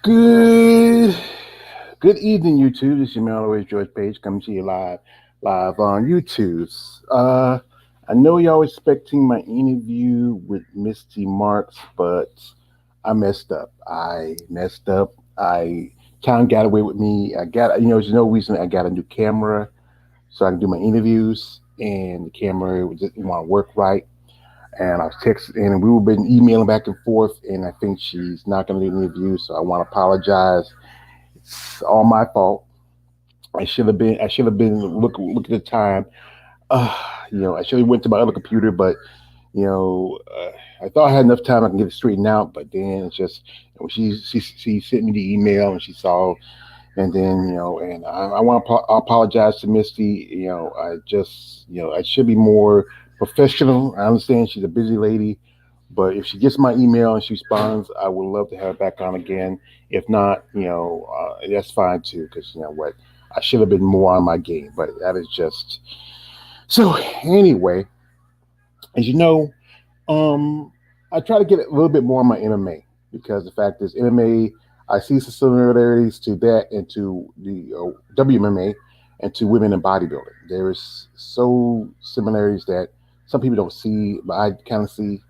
Good good evening, YouTube. This is your man always George Page coming to you live on YouTube. I know y'all expecting my interview with Misty Marks, but I messed up. I Time got away with me. There's no reason. I got a new camera so I can do my interviews, and the camera didn't want to work right. And I was texting, and we've been emailing back and forth, and I think she's not going to do the interview, so I want to apologize. It's all my fault. I should have been look at the time. Uh, I should have went to my other computer, but I thought I had enough time I can get it straightened out. But then it's just she sent me the email and she saw, and then and I want to apologize to Misty. I just I should be more professional. I understand she's a busy lady, but if she gets my email and she responds, I would love to have her back on again. If not, that's fine too, because you know what, I should have been more on my game. But that is just so. Anyway, as you know, um, I try to get a little bit more on my MMA because the fact is MMA. I see some similarities to that and to the WMMA and to women in bodybuilding. There is so similarities that some people don't see, but I kind of see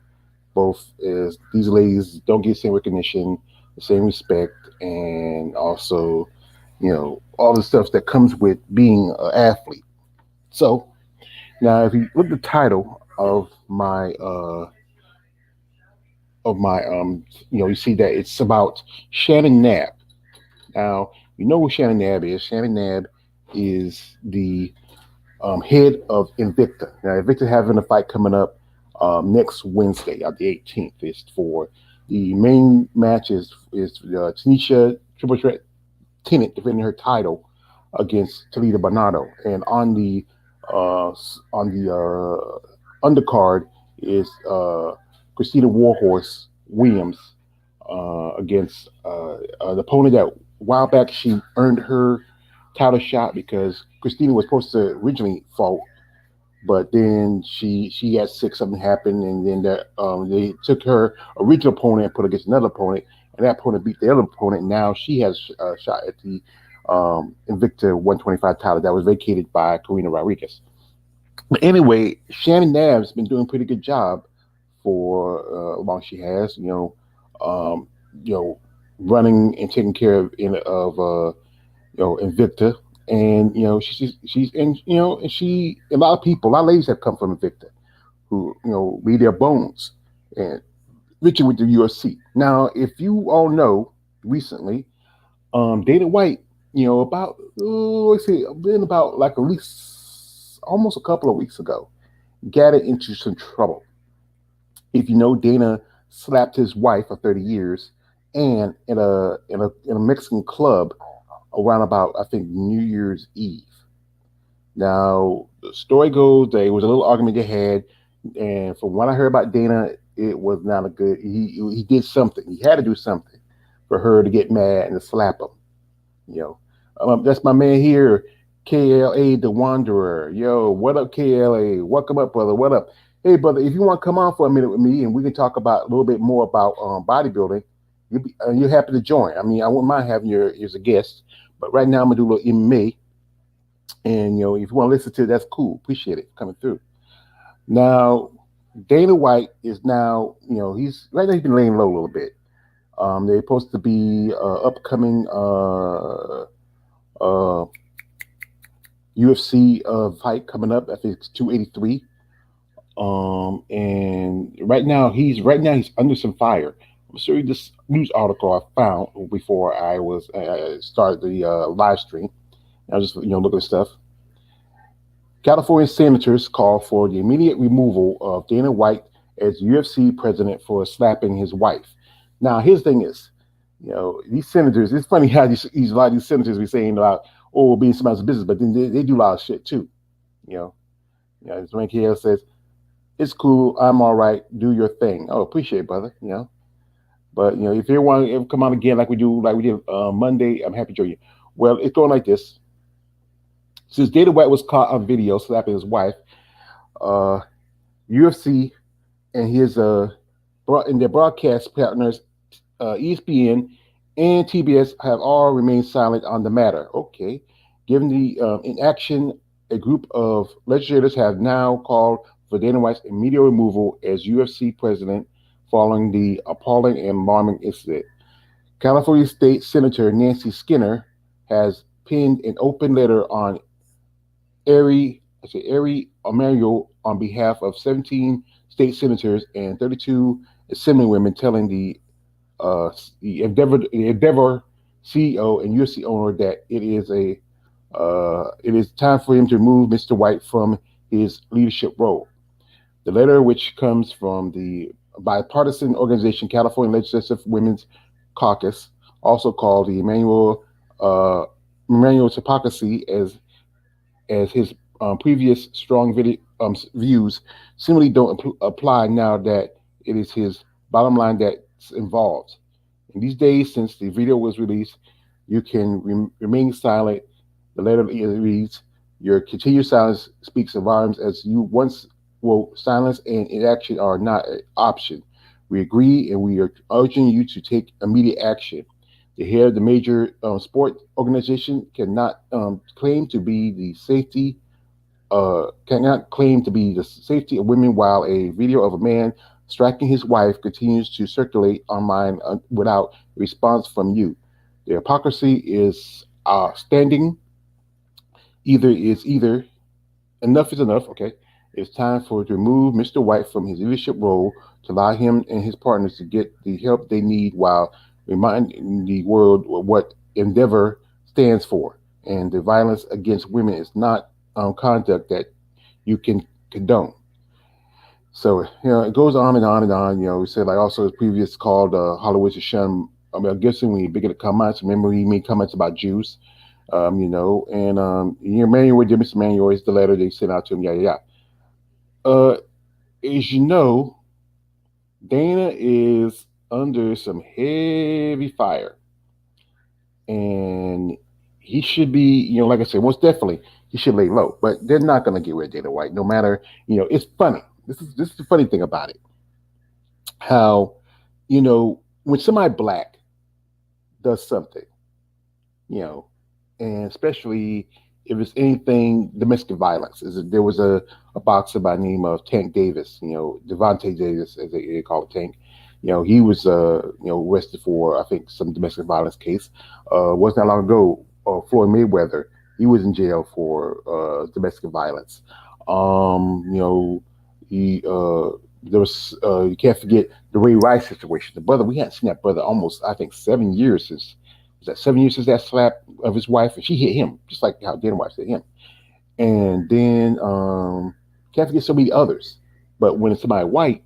both is these ladies don't get the same recognition, the same respect, and also, all the stuff that comes with being an athlete. So now, if you look at the title of my you see that it's about Shannon Knapp. Now, you know who Shannon Knapp is. Shannon Knapp is the head of Invicta. Now, Invicta having a fight coming up next Wednesday, the 18th. Is for the main match is Tanisha Triple Threat Tennant defending her title against Talita Bernardo, and on the undercard is Christina Warhorse Williams against the opponent that a while back she earned her title shot because Christina was supposed to originally fought, but then she got sick, something happened, and then they took her original opponent and put her against another opponent, and that opponent beat the other opponent. Now she has a shot at the Invicta 125 title that was vacated by Karina Rodriguez. But anyway, Shannon Nab's been doing a pretty good job for long she has, um, you know, running and taking care of Invicta, and she's and and she a lot of people, a lot of ladies have come from Invicta who leave their bones and Richard with the UFC. Now, if you all know, recently, Dana White, about let's see, been about like at least almost a couple of weeks ago, got it into some trouble. If you know, Dana slapped his wife of 30 years, and in a Mexican club around about I think New Year's Eve. Now the story goes there was a little argument they had, and from what I heard about Dana, it was not a good. He did something. He had to do something for her to get mad and to slap him. You know, that's my man here, KLA the Wanderer. Yo, what up, KLA? Welcome up, brother. What up? Hey, brother, if you want to come on for a minute with me and we can talk about a little bit more about bodybuilding, you're happy to join. I mean, I wouldn't mind having you as a guest, but right now I'm gonna do a little MMA, and if you want to listen to it, that's cool. Appreciate it coming through. Now, Dana White is now, he's right now he's been laying low a little bit. They're supposed to be upcoming UFC fight coming up. I think it's 283. And right now he's under some fire. I'm sure this news article I found before I was started the live stream. I was just looking at stuff. California senators call for the immediate removal of Dana White as UFC president for slapping his wife. Now, his thing is, these senators. It's funny how a lot of these senators be saying about being somebody's business, but then they do a lot of shit too. You know, as Rank Hill says, it's cool. I'm all right. Do your thing. Oh, appreciate it, brother. But if you want to come on again like we did Monday, I'm happy to join you. Well, it's going like this. Since Dana White was caught on video slapping his wife, uh, UFC and his and their broadcast partners, ESPN and TBS have all remained silent on the matter. Okay. Given the inaction, a group of legislators have now called for Dana White's immediate removal as UFC president following the appalling and alarming incident. California State Senator Nancy Skinner has penned an open letter on Ari Emanuel on behalf of 17 state senators and 32 assemblywomen, telling uh, the Endeavor CEO and UFC owner that it is time for him to remove Mr. White from his leadership role. The letter, which comes from the bipartisan organization California Legislative Women's Caucus, also called the Emmanuel's hypocrisy, as his previous strong views simply don't apply now that it is his bottom line that's involved. In these days, since the video was released, you can remain silent. The letter reads, "Your continued silence speaks of volumes, as you once wrote, silence and inaction are not an option. We agree and we are urging you to take immediate action. The head of the major sport organization cannot claim to be the safety of women while a video of a man striking his wife continues to circulate online without response from you. The hypocrisy is standing. Either enough is enough. Okay, it's time for to remove Mr. White from his leadership role to allow him and his partners to get the help they need while reminding the world what Endeavor stands for. And the violence against women is not conduct that you can condone." So it goes on and on and on. We said like also his previous called Hollywood to shun. I mean, I guess when you begin the comments, remember he made comments about Jews, and Manuel, Mr. Manuel is the letter they sent out to him. Yeah, yeah, yeah. As you know, Dana is under some heavy fire, and he should be, like I said, most definitely he should lay low. But they're not going to get rid of Dana White, no matter. It's funny. This is the funny thing about it. How, when somebody black does something, you know, and especially if it's anything domestic violence. There was a boxer by the name of Tank Davis, Devontae Davis, as they call it, Tank. He was arrested for I think some domestic violence case. Wasn't that long ago. Floyd Mayweather, he was in jail for domestic violence. You know, he there was you can't forget the Ray Rice situation. The brother, we hadn't seen that brother almost I think 7 years since was that 7 years since that slap of his wife, and she hit him just like how Dana White hit him. And then can't forget so many others. But when it's somebody white,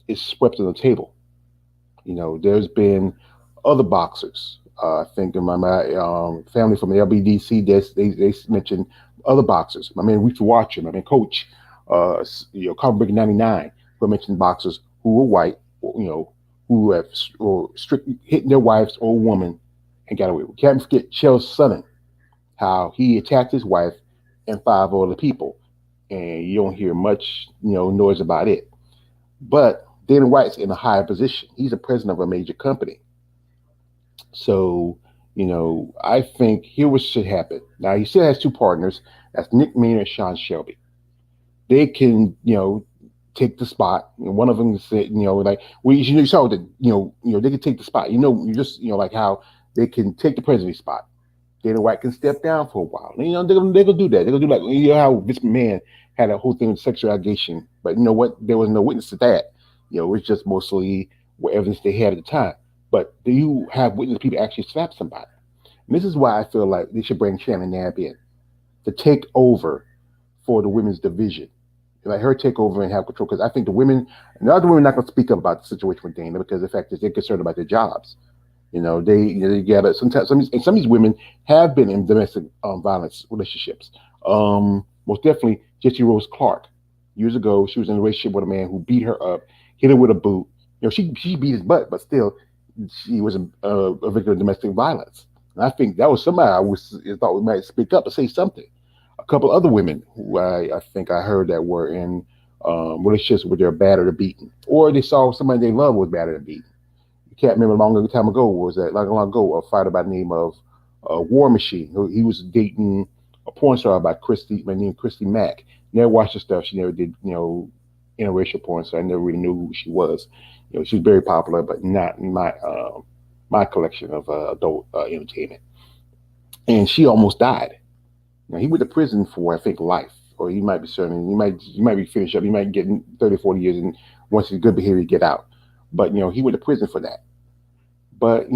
it's swept on the table. There's been other boxers. I think in my family from the LBDC, they mentioned other boxers. My man Reef Watcher, my man Coach, Carbon 99, who mentioned boxers who were white, who have or strict hitting their wives or woman and got away. We can't forget Chael Sonnen, how he attacked his wife and five other people, and you don't hear much, noise about it. But Dana White's in a higher position. He's the president of a major company. So, I think here what should happen. Now, he still has two partners. That's Nick Maynard and Sean Shelby. They can, take the spot. One of them said, like, well, you saw that, they can take the spot. You just, like how they can take the president's spot. Dana White can step down for a while. They're gonna do that. They're gonna do like how this man had a whole thing with sexual allegation, but you know what? There was no witness to that. It's just mostly what evidence they had at the time. But do you have witness people actually slap somebody? And this is why I feel like they should bring Shannon Knapp in to take over for the women's division. Let her take over and have control. Because I think the other women are not going to speak up about the situation with Dana because the fact is they're concerned about their jobs. They gather sometimes. Some of these women have been in domestic violence relationships. Most definitely, Jesse Rose Clark. Years ago, she was in a relationship with a man who beat her up, hit her with a boot. She beat his butt, but still, she was a victim of domestic violence. And I think that was somebody thought we might speak up and say something. A couple other women who I think I heard that were in relationships where they're battered or beaten, or they saw somebody they love was battered or beaten. can't remember long time ago, was that long ago, a fighter by the name of War Machine. He was dating a porn star by named Christy Mack. Never watched her stuff. She never did, interracial porn, so I never really knew who she was. She was very popular, but not in my collection of adult entertainment. And she almost died. Now he went to prison for, I think, life, or he might be serving. He might be finished up. He might get 30, 40 years, and once he's good behavior, get out. But he went to prison for that. But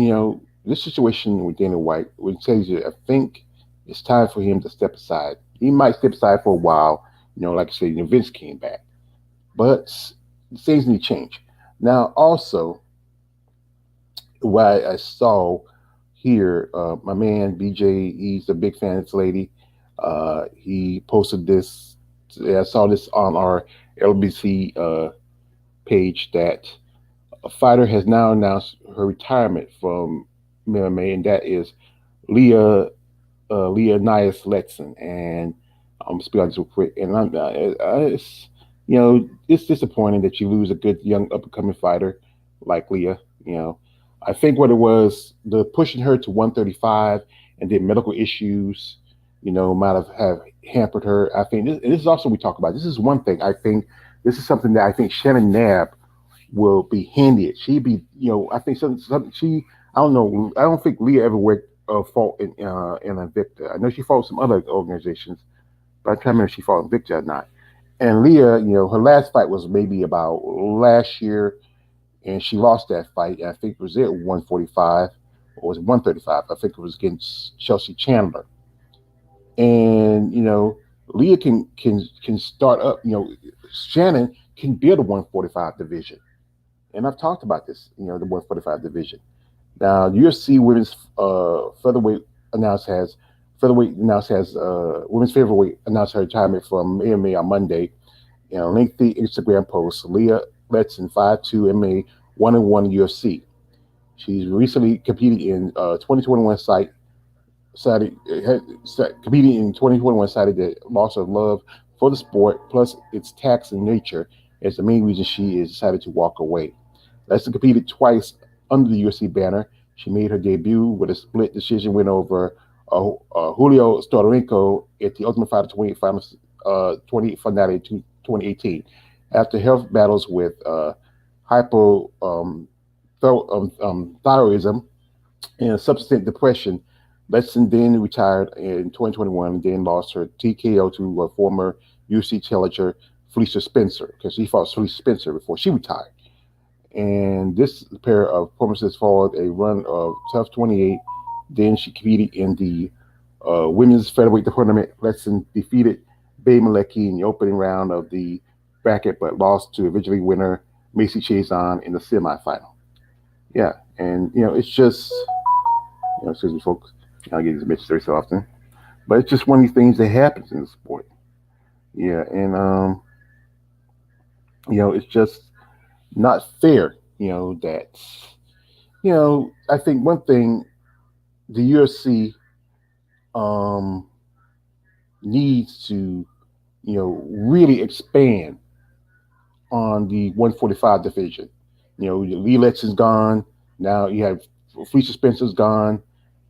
this situation with Dana White would tell you, I think it's time for him to step aside. He might step aside for a while. Like I said, Vince came back, but things need to change. Now, also, what I saw here, my man BJ, he's a big fan of this lady. He posted this. I saw this on our LBC page that a fighter has now announced her retirement from MMA, and that is Leah Nias Letson. And I'm speaking on this real quick. And it's disappointing that you lose a good young up and coming fighter like Leah. I think what it was, the pushing her to 135 and then medical issues, might have hampered her. I think this is also we talk about. This is one thing. I think this is something that I think Shannon Knapp will be handy at. She'd be, I think some she. I don't know. I don't think Leah ever went fought in Invicta. I know she fought some other organizations, but I can't remember if she fought Invicta or not. And Leah, her last fight was maybe about last year, and she lost that fight. I think it was at 145 or was it 135? I think it was against Chelsea Chandler. And Leah can start up. Shannon can build a 145 division, and I've talked about this. The 145 division. Now, UFC women's featherweight has women's featherweight announced her retirement from MMA on Monday. Lengthy Instagram post. Leah Letson, 5'2", MMA, 1-1 UFC. She's recently competed in 2021 competing in 2021 cited the loss of love for the sport, plus its taxing nature, as the main reason she is decided to walk away. Letson competed twice under the UFC banner. She made her debut with a split decision win over Julio Stodorenko at the Ultimate Fighter 28 Finals 28 finale 2018. After health battles with hypothyroidism and subsequent depression, Letson then retired in 2021 and then lost her TKO to former UFC challenger Felicia Spencer, because she fought Felicia Spencer before she retired. And this pair of performances followed a run of tough 28. Then she competed in the women's featherweight tournament. Letson defeated Bay Maleki in the opening round of the bracket, but lost to eventually winner Macy Chiasson in the semifinal. Yeah, and it's just excuse me, folks. I get these mentioned very so often, but it's just one of these things that happens in the sport. Yeah, and it's just not fair. That I think one thing the UFC needs to really expand on the 145 division. Lee Letts is gone. Now you have Felicia Spencer's gone.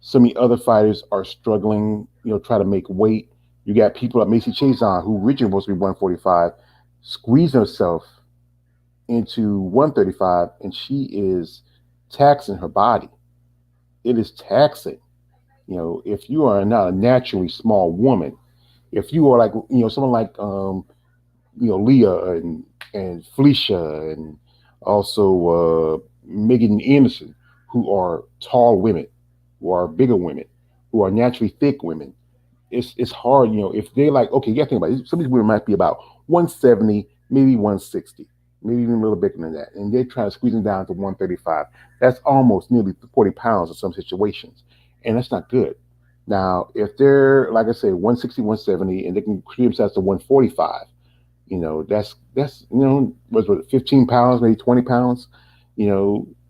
So many other fighters are struggling, try to make weight. You got people like Macy Chiasson, who originally was supposed to be 145, squeezing herself into 135, and she is taxing her body. It is taxing. If you are not a naturally small woman, if you are like, someone like, Leah and Felicia and also Megan Anderson, who are tall women, who are bigger women, who are naturally thick women, it's hard, if they're like, okay, you got to think about it. Some of these women might be about 170, maybe 160, maybe even a little bigger than that. And they're trying to squeeze them down to 135. That's almost nearly 40 pounds in some situations. And that's not good. Now, if they're, like I say, 160, 170, and they can create themselves to 145, that's was what, 15 pounds, maybe 20 pounds,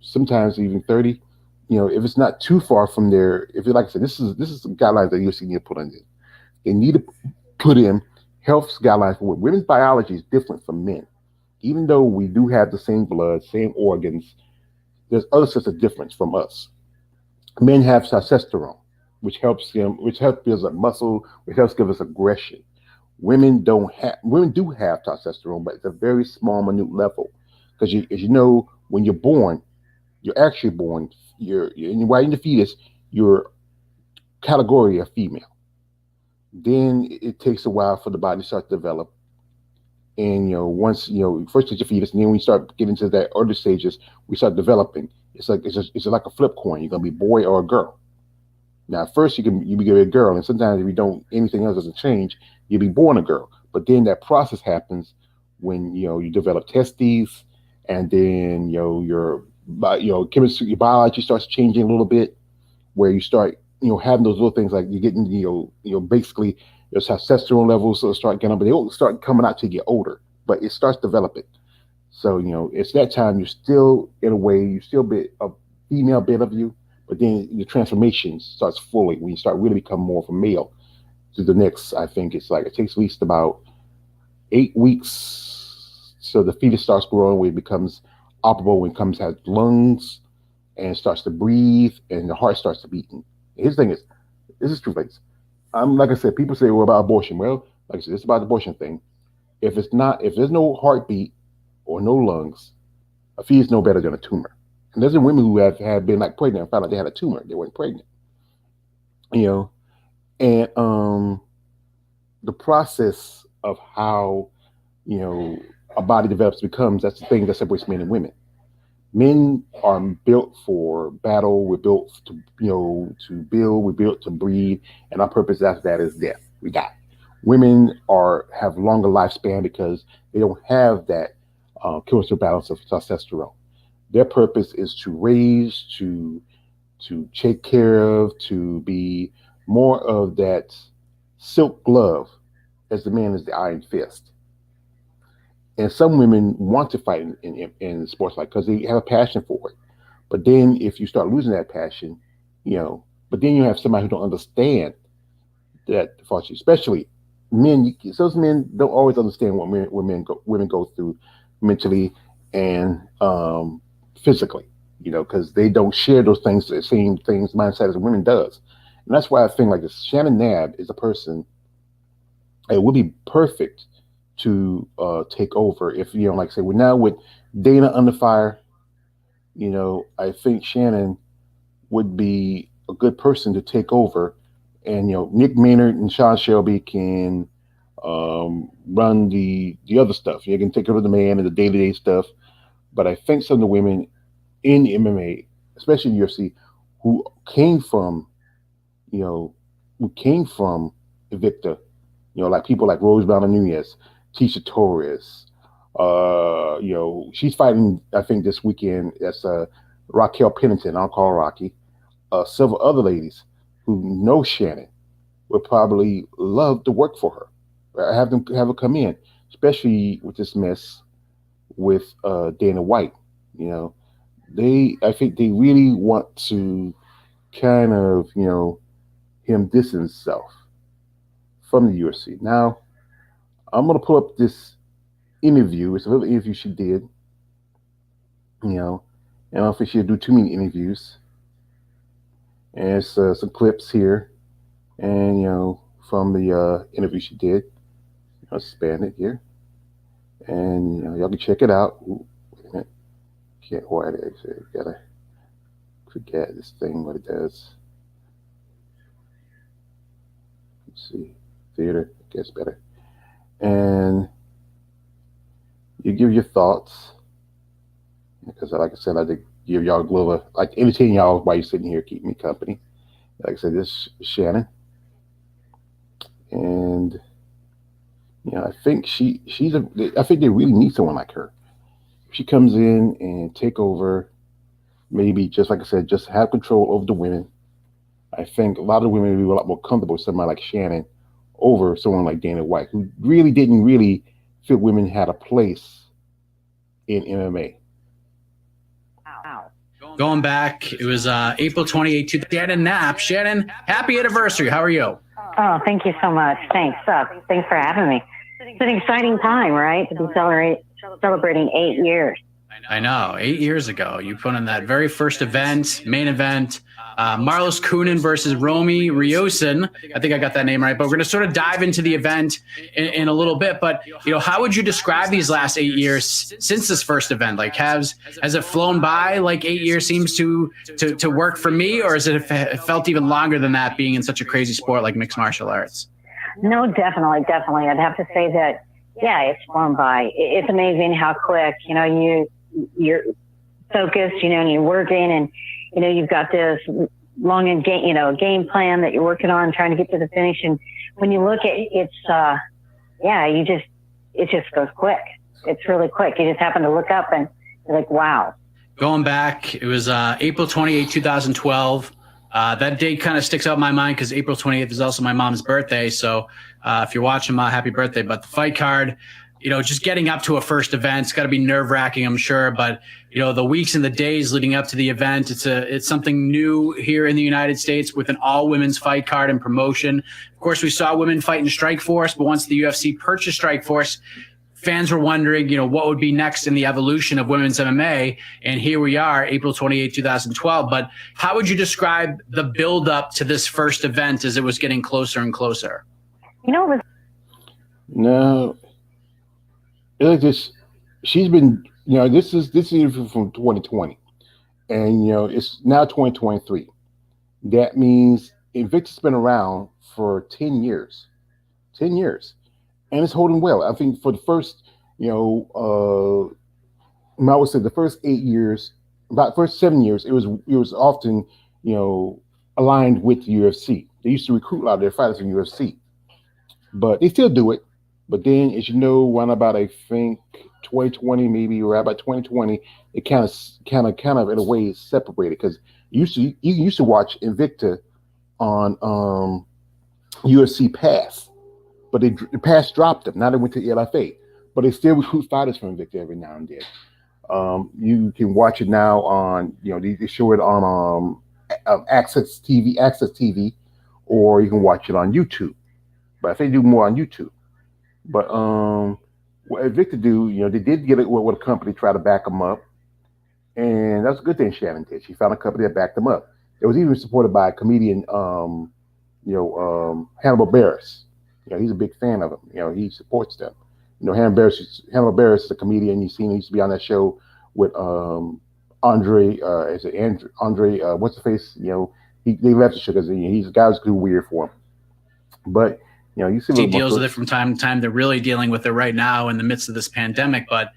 sometimes even 30. If it's not too far from there, if you like I said, this is the guidelines that UFC need to put in. They need to put in health guidelines for women. Women's biology is different from men. Even though we do have the same blood, same organs, there's other sets of difference from us. Men have testosterone, which helps build up muscle, which helps give us aggression. Women do have testosterone, but it's a very small, minute level. Because as you know, when you're born, you're actually born. You're while in the fetus, you're category of female. Then it takes a while for the body to start to develop. And once first it's your fetus, and then we start getting to that early stages, we start developing. It's like a flip coin. You're gonna be a boy or a girl. Now, at first you be a girl, and sometimes if you don't, anything else doesn't change, you'll be born a girl. But then that process happens when you develop testes, and then chemistry, your biology starts changing a little bit, where you start having those little things like you're getting basically your testosterone levels start getting up, but they don't start coming out till you get older, but it starts developing. So it's that time you're still in a way you still be a female bit of you, but then the transformation starts fully when you start really become more of a male to the next. I think it's like it takes at least about 8 weeks, so the fetus starts growing where it becomes operable, when it comes has lungs and starts to breathe and the heart starts to beating. His thing is, this is true things. Like I said, people say, "Well, about abortion." Well, like I said, it's about the abortion thing. If there's no heartbeat or no lungs, a fetus is no better than a tumor. And there's women who have been like pregnant and found out they had a tumor. They weren't pregnant. You know, and the process of how a body develops becomes, that's the thing that separates men and women. Men are built for battle. We're built to to build. We're built to breed, and our purpose after that is death. We die. Women have longer lifespan because they don't have that chemical balance of testosterone. Their purpose is to raise, to take care of, to be more of that silk glove, as the man is the iron fist. And some women want to fight in sports like because they have a passion for it. But then if you start losing that passion, but then you have somebody who don't understand that, especially men. Those men don't always understand what women go through mentally and physically, because they don't share those things, the same things mindset as women does. And that's why I think like this. Shannon Knapp is a person. It would be perfect to take over if like I say, we're now with Dana under fire. I think Shannon would be a good person to take over, and Nick Maynard and Sean Shelby can run the other stuff. You can take over the man and the day-to-day stuff. But I think some of the women in MMA, especially in UFC, who came from Invicta, like people like Rose Nunez, Tisha Torres. She's fighting, I think, this weekend. That's Raquel Pennington. I'll call Rocky. Several other ladies who know Shannon would probably love to work for her. Have her come in, especially with this mess with Dana White. I think they really want to kind of him distance himself from the UFC. Now, I'm gonna pull up this interview. It's a little interview she did. And I don't think she'll do too many interviews. And it's some clips here, and from the interview she did. I'll expand it here, and y'all can check it out. Ooh, wait a minute, can't write it. Gotta forget this thing what it does. Let's see, theater gets better, and you give your thoughts, because like I said, I like to give y'all a glove, like entertain y'all while you're sitting here, keep me company. Like I said, this is Shannon, and I think I think they really need someone like her. If she comes in and take over, maybe just like I said, just have control over the women. I think a lot of women would be a lot more comfortable with somebody like Shannon over someone like Dana White, who really didn't really feel women had a place in MMA. Going back, it was April 28th, Shannon Knapp. Shannon, happy anniversary. How are you? Oh, thank you so much. Thanks. Thanks for having me. It's an exciting time, right? To be celebrating 8 years. I know. 8 years ago, you put on that very first event, main event, Marlos Kunin versus Romy Riosin. I think I got that name right, but we're going to sort of dive into the event in a little bit. But, how would you describe these last 8 years since this first event? Like, has it flown by like 8 years seems to work for me, or has it felt even longer than that being in such a crazy sport like mixed martial arts? No, definitely. I'd have to say that, yeah, it's flown by. It's amazing how quick, you're focused, and you're working, and, you've got this long and game plan that you're working on, trying to get to the finish. And when you look at it, it just goes quick. It's really quick. You just happen to look up and you're like, wow. Going back, it was April 28, 2012. That date kind of sticks out in my mind because April 28th is also my mom's birthday. So if you're watching, Ma, happy birthday. But the fight card, just getting up to a first event, it's got to be nerve-wracking, I'm sure. But, the weeks and the days leading up to the event, it's something new here in the United States with an all-women's fight card and promotion. Of course, we saw women fight in Strikeforce, but once the UFC purchased Strikeforce, fans were wondering, what would be next in the evolution of women's MMA. And here we are, April 28, 2012. But how would you describe the build-up to this first event as it was getting closer and closer? No. It's just, she's been, this is from 2020, and it's now 2023. That means Invicta's been around for 10 years, and it's holding well. I think for the first, I would say the first 8 years, about the first 7 years, it was often, aligned with the UFC. They used to recruit a lot of their fighters in UFC, but they still do it. But then, as around about, I think 2020, maybe around about 2020, it kind of in a way separated, because you used to watch Invicta on UFC Pass, but the Pass dropped them. Now they went to LFA, but they still recruit fighters from Invicta every now and then. You can watch it now on, they show it on Access TV, or you can watch it on YouTube. But I think they do more on YouTube. But what Invicta do, they did get it with a company try to back them up, and that's a good thing Shannon did. She found a company that backed them up. It was even supported by a comedian, Hannibal Barris. He's a big fan of them. He supports them. Hannibal Barris is a comedian. You've seen him. He used to be on that show with Andre. What's the face? They left the show because he's a guy who's too weird for him. But you see he deals with it from time to time. They're really dealing with it right now in the midst of this pandemic. But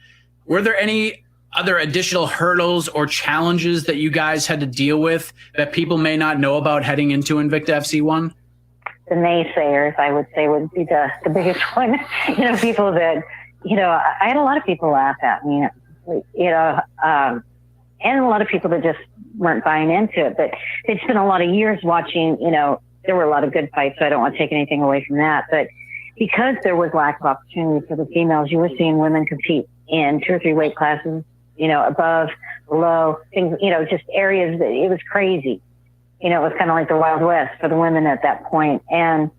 were there any other additional hurdles or challenges that you guys had to deal with that people may not know about heading into Invicta FC1? The naysayers, I would say, would be the biggest one. People that, I had a lot of people laugh at me, and a lot of people that just weren't buying into it. But they'd spent a lot of years watching, there were a lot of good fights, so I don't want to take anything away from that. But because there was lack of opportunity for the females, you were seeing women compete in 2 or 3 weight classes, above, below, things, just areas that it was crazy. It was kind of like the Wild West for the women at that point. And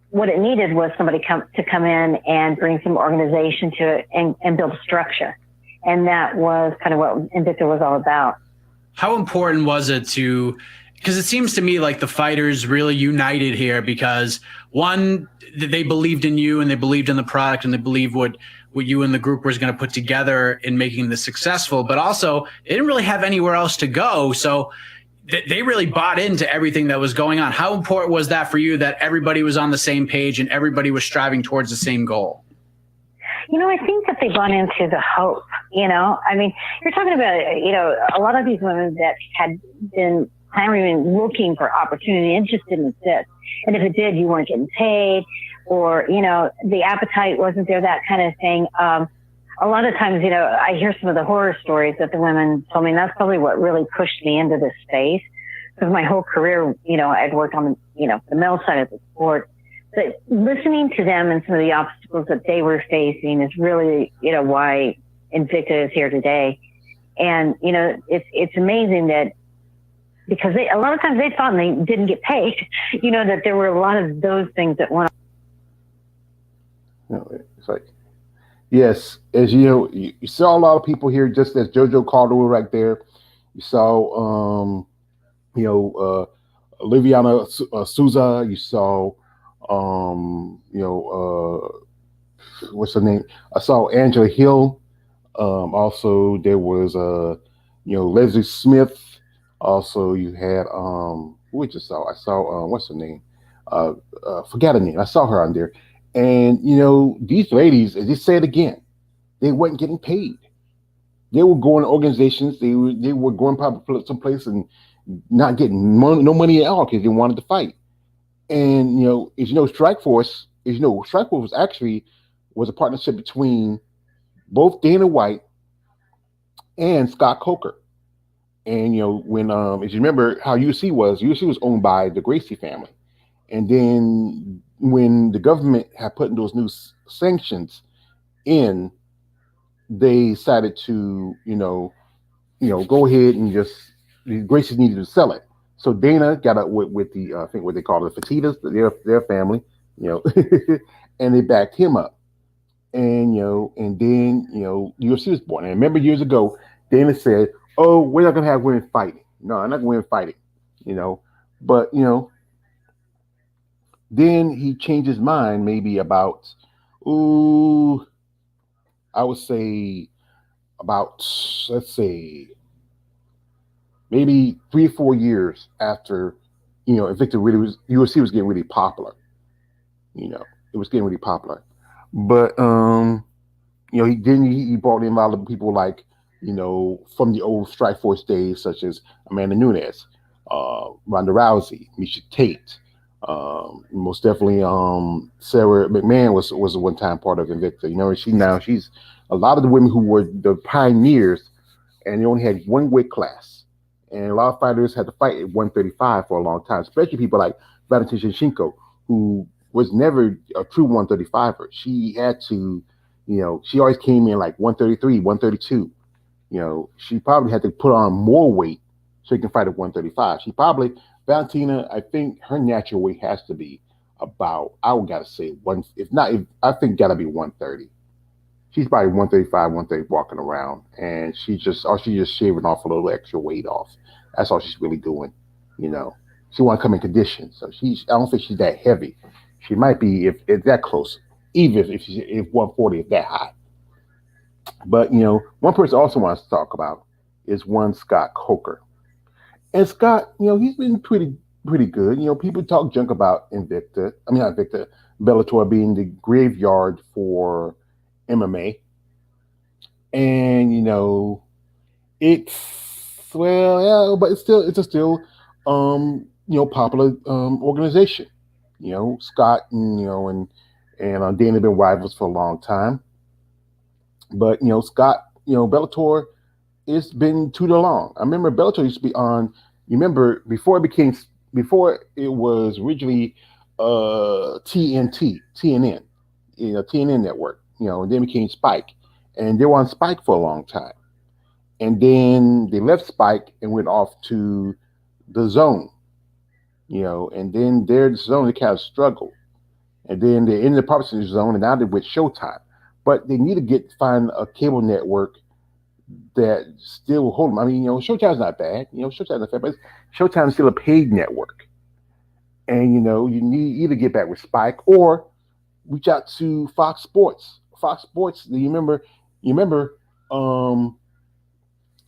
what it needed was somebody to come in and bring some organization to it and build a structure. And that was kind of what Invicta was all about. How important was it because it seems to me like the fighters really united here because, one, they believed in you and they believed in the product and they believed what you and the group was going to put together in making this successful, but also they didn't really have anywhere else to go. So they really bought into everything that was going on. How important was that for you that everybody was on the same page and everybody was striving towards the same goal? I think that they bought into the hope, I mean, you're talking about, a lot of these women that had been clamoring, looking for opportunity, and it just didn't exist. And if it did, you weren't getting paid, or, the appetite wasn't there, that kind of thing. A lot of times, I hear some of the horror stories that the women told me, and that's probably what really pushed me into this space. Because my whole career, I'd worked on, the male side of the sport. But listening to them and some of the obstacles that they were facing is really, why Invicta is here today. And, it's amazing that because a lot of times they thought and they didn't get paid, that there were a lot of those things that went on. It's like, Yes, as you know, you saw a lot of people here, just as JoJo Caldwell right there. You saw, you know, Liviana Souza. You saw, you know, what's her name? I saw Angela Hill. Also, there was, you know, Leslie Smith. Also, you had, who I just saw? I saw, what's her name? Uh, Forgot her name. I saw her on there. And, you know, these ladies, as they say it again, they weren't getting paid. They were going to organizations. They were going probably someplace and not getting no money at all because they wanted to fight. And you know, as you know, Strike Force was actually was a partnership between both Dana White and Scott Coker. And you know, when as you remember how UFC was owned by the Gracie family. And then when the government had put those new sanctions in, they decided to go ahead and just Gracie needed to sell it. So Dana got up with the I think what they call the Fatitas, their family, you know, and they backed him up. And and then UFC was born. And I remember years ago, Dana said, "Oh, we're not gonna have women fighting. No, I'm not gonna women fighting." You know, but then he changed his mind maybe about, ooh, I would say about, let's say, maybe 3 or 4 years after, Invicta really was UFC was getting really popular. It was getting really popular, but he brought in a lot of people like from the old Strike Force days, such as Amanda Nunes, Ronda Rousey, Misha Tate. Most definitely, Sarah McMahon was a one time part of Invicta. She's a lot of the women who were the pioneers, and they only had one weight class. And a lot of fighters had to fight at 135 for a long time, especially people like Valentina Shevchenko, who was never a true 135er. She had to, she always came in like 133, 132. She probably had to put on more weight so she can fight at 135. Valentina, I think her natural weight has to be about, I would gotta say one, if not, if, I think gotta be 130. She's probably 135, 130 walking around, and she's just shaving off a little extra weight off. That's all she's really doing. You know, she want to come in condition, so I don't think she's that heavy. She might be if that close, even if 140 is that high. But one person I also wants to talk about is one Scott Coker. And Scott, he's been pretty good. People talk junk about Invicta. I mean, not Invicta, Bellator being the graveyard for MMA. And it's well, yeah, but it's a still popular organization. Scott and Dana have been rivals for a long time. But Scott, Bellator, it's been too long. I remember Bellator used to be on. You remember before it was originally TNN, TNN network. And then became Spike, and they were on Spike for a long time. And then they left Spike and went off to the Zone. And then their Zone they kind of struggled, and then they ended up publishing the Zone, and now they're with Showtime. But they need to find a cable network that still will hold them. I mean, Showtime's not bad. Showtime's not bad, but Showtime's still a paid network. And you need either get back with Spike or reach out to Fox Sports. Fox Sports. You remember,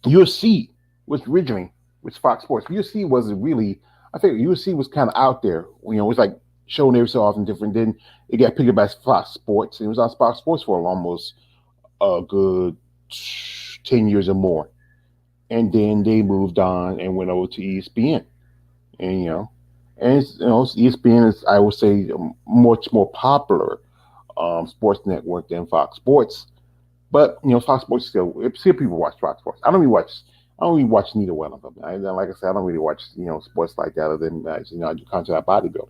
UFC was originally was Fox Sports. UFC wasn't really. I think UFC was kind of out there. It was like showing every so often different. Then it got picked up by Fox Sports, and it was on Fox Sports for almost a good 10 years or more. And then they moved on and went over to ESPN. And ESPN is, I would say, a much more popular sports network than Fox Sports. But Fox Sports still people watch Fox Sports. I don't really watch neither one of them. Like I said, I don't really watch sports like that other than I do content about bodybuilding.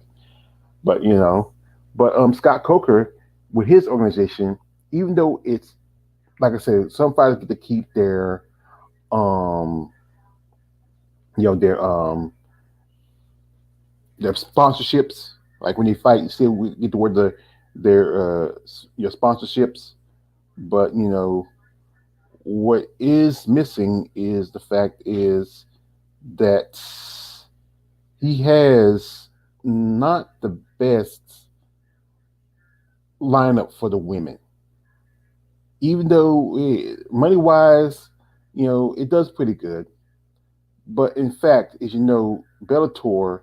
But Scott Coker with his organization, even though it's like I said, some fighters get to keep their um their their sponsorships. Like when they fight, you still get toward their sponsorships. But what is missing is the fact is that he has not the best lineup for the women. Even though money wise, it does pretty good. But in fact, as you know, Bellator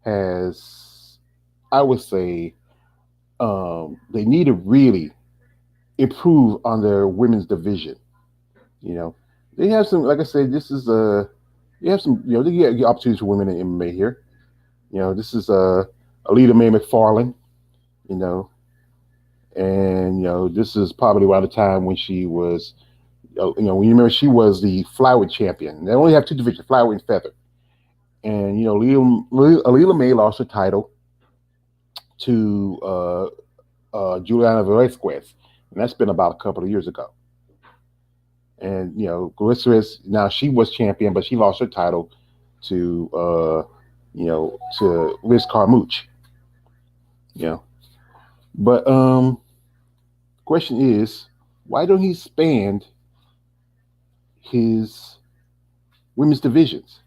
has, I would say, they need to really improve on their women's division. You know, they have some, like I said, this is they have some, they get opportunities for women in MMA here. This is Alita Mae McFarlane. You know, and this is probably around the time when she was, when you remember she was the flyweight champion. They only have two divisions, flyweight and feather. And Alila May lost her title to Juliana Velasquez, and that's been about a couple of years ago. And Velasquez, now she was champion, but she lost her title to to Liz Carmouche. You know, but question is, why don't he expand his women's divisions?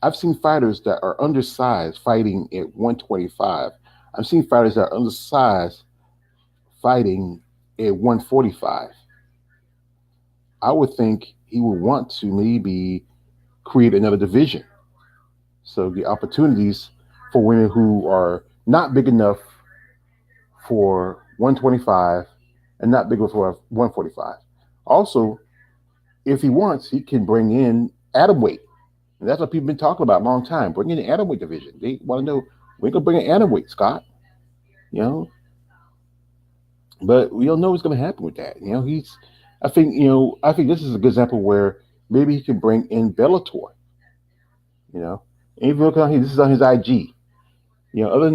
I've seen fighters that are undersized fighting at 125. I've seen fighters that are undersized fighting at 145. I would think he would want to maybe create another division. So the opportunities for women who are not big enough for 125 and not big enough for 145. Also, if he wants, he can bring in atomweight. And that's what people have been talking about a long time. Bring in the atomweight division. They want to know, we're going to bring in atomweight, Scott. You know, but we don't know what's going to happen with that. I think this is a good example where maybe he can bring in Bellator. You know, and if you look on here, this is on his IG. Other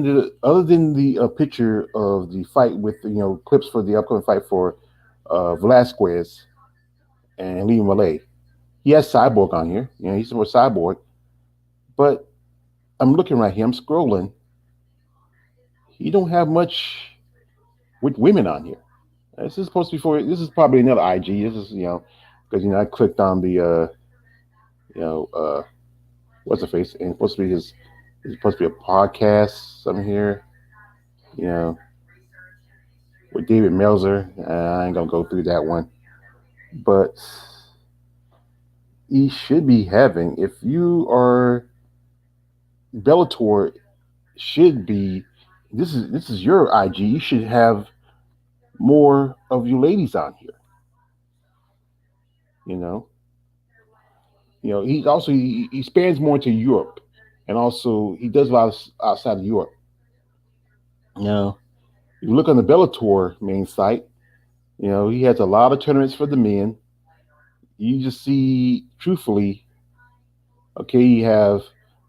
than the picture of the fight with clips for the upcoming fight for Velasquez and Lee Malay, he has Cyborg on here. He's for Cyborg, but I'm looking right here. I'm scrolling. He don't have much with women on here. This is supposed to be for. This is probably another IG. This is because I clicked on the you know what's the face, and it's supposed to be his. It's supposed to be a podcast. Something here, you know, with David Melzer. I ain't gonna go through that one, but he should be having. If you are Bellator, should be. This is your IG. You should have more of you ladies on here. You know, He's also he spans more into Europe, and also he does a lot outside of Europe. Now, if you look on the Bellator main site, he has a lot of tournaments for the men. You just see, truthfully, okay, you have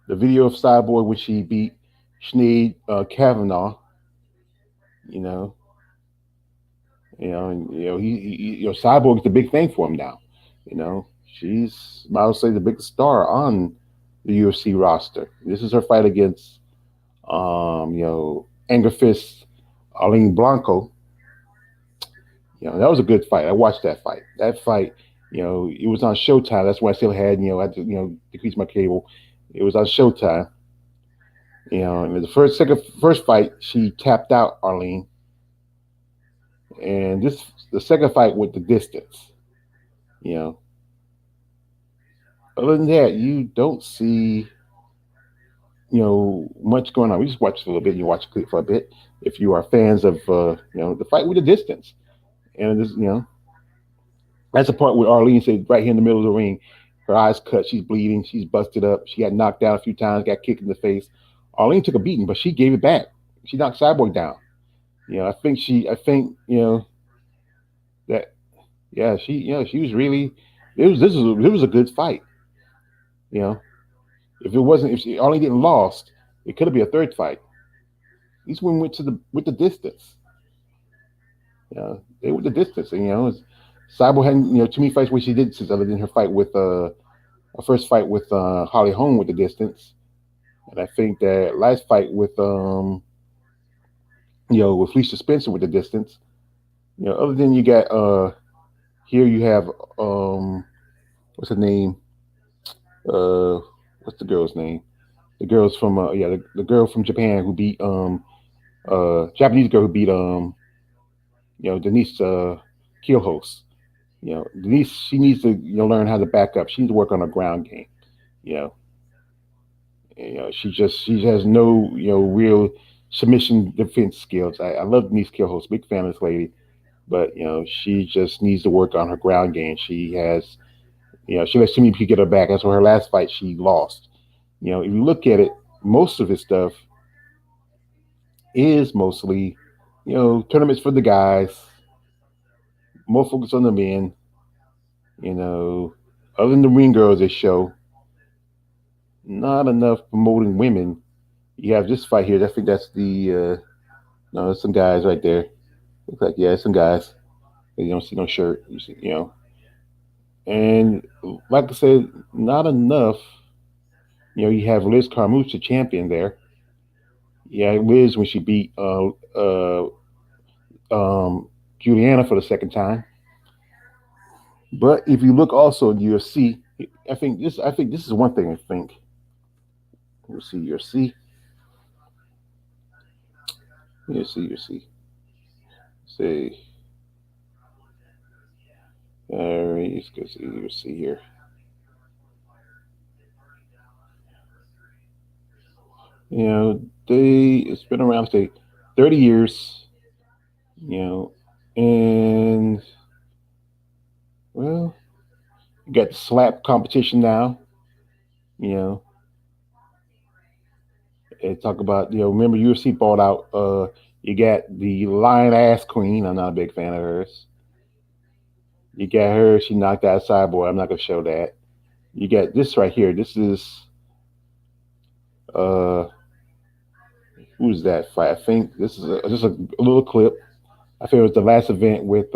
the video of Cyborg when she beat Sinead Kavanaugh. You know, Cyborg is the big thing for him now. She's, I would say, the biggest star on the UFC roster. This is her fight against, Anger Fist, Arlene Blanco. That was a good fight. I watched that fight. That fight, it was on Showtime. That's why I still had, I had to, decrease my cable. It was on Showtime. And the first fight, she tapped out Arlene. And the second fight went the distance. Other than that, you don't see, much going on. We just watched a little bit. You watch the clip for a bit. If you are fans of, the fight with the distance, and this, that's the part where Arlene said right here in the middle of the ring, her eyes cut, she's bleeding, she's busted up, she got knocked down a few times, got kicked in the face. Arlene took a beating, but she gave it back. She knocked Cyborg down. I think, that, yeah, she was really, it was a good fight. If she Arlene didn't lost, it could have been a third fight. These women went with the distance. They went the distance, and Cyborg had too many fights where she did since other than her fight with her first fight with Holly Holm with the distance, and I think that last fight with with Felicia Spencer with the distance. Other than you got here you have what's her name? Uh, what's the girl's name? The girls from the girl from Japan who beat Japanese girl who beat Denise Keelhost. Denise, she needs to learn how to back up. She needs to work on her ground game. You know, she has no real submission defense skills. I love Denise Keelhost, big fan of this lady, but she just needs to work on her ground game. She has she lets too many people get her back. That's why her last fight she lost. If you look at it, most of his stuff is mostly tournaments for the guys, more focus on the men. You know, other than the ring girls they show, not enough promoting women. You have this fight here. I think that's the no, there's some guys right there. Looks like some guys. You don't see no shirt. You see, and like I said, not enough. You have Liz Carmouche, the champion there. Yeah, Liz when she beat Juliana for the second time. But if you look also in UFC, I think this is one thing I think. We'll see UFC. UFC. See. All right, let's go see UFC here. It's been around say 30 years. You know, and well, you got the slap competition now. You know, and talk about remember UFC bought out. You got the lion ass queen. I'm not a big fan of hers. You got her. She knocked out Cyborg. I'm not gonna show that. You got this right here. This is uh who's that fight? I think this is just a little clip. I think it was the last event with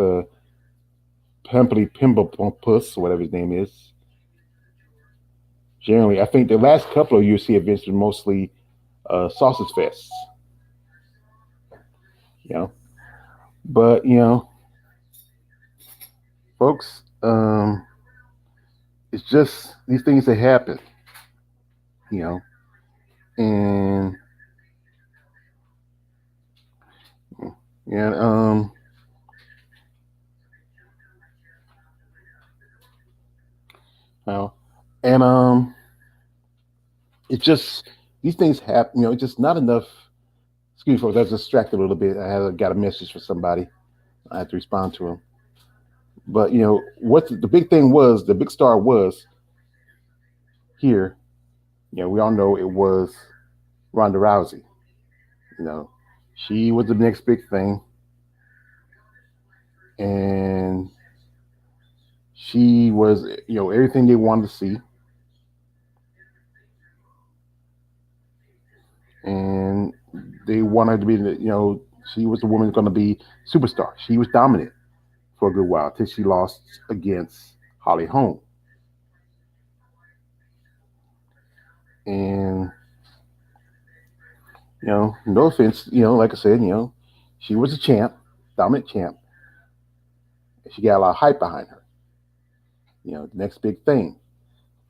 Pimply Pimblepuss, whatever his name is. Generally, I think the last couple of UFC events were mostly sausage fests. You know, but folks, it's just these things that happen. You know, and yeah, well, and it's just these things happen. It's just not enough. Excuse me, folks. I was distracted a little bit. Got a message for somebody. I had to respond to him. But what the big thing was, the big star was here. We all know it was Ronda Rousey. You know, she was the next big thing, and she was everything they wanted to see, and they wanted to be she was the woman going to be superstar. She was dominant for a good while till she lost against Holly Holm, and no offense, like I said, she was a champ, dominant champ. She got a lot of hype behind her. The next big thing.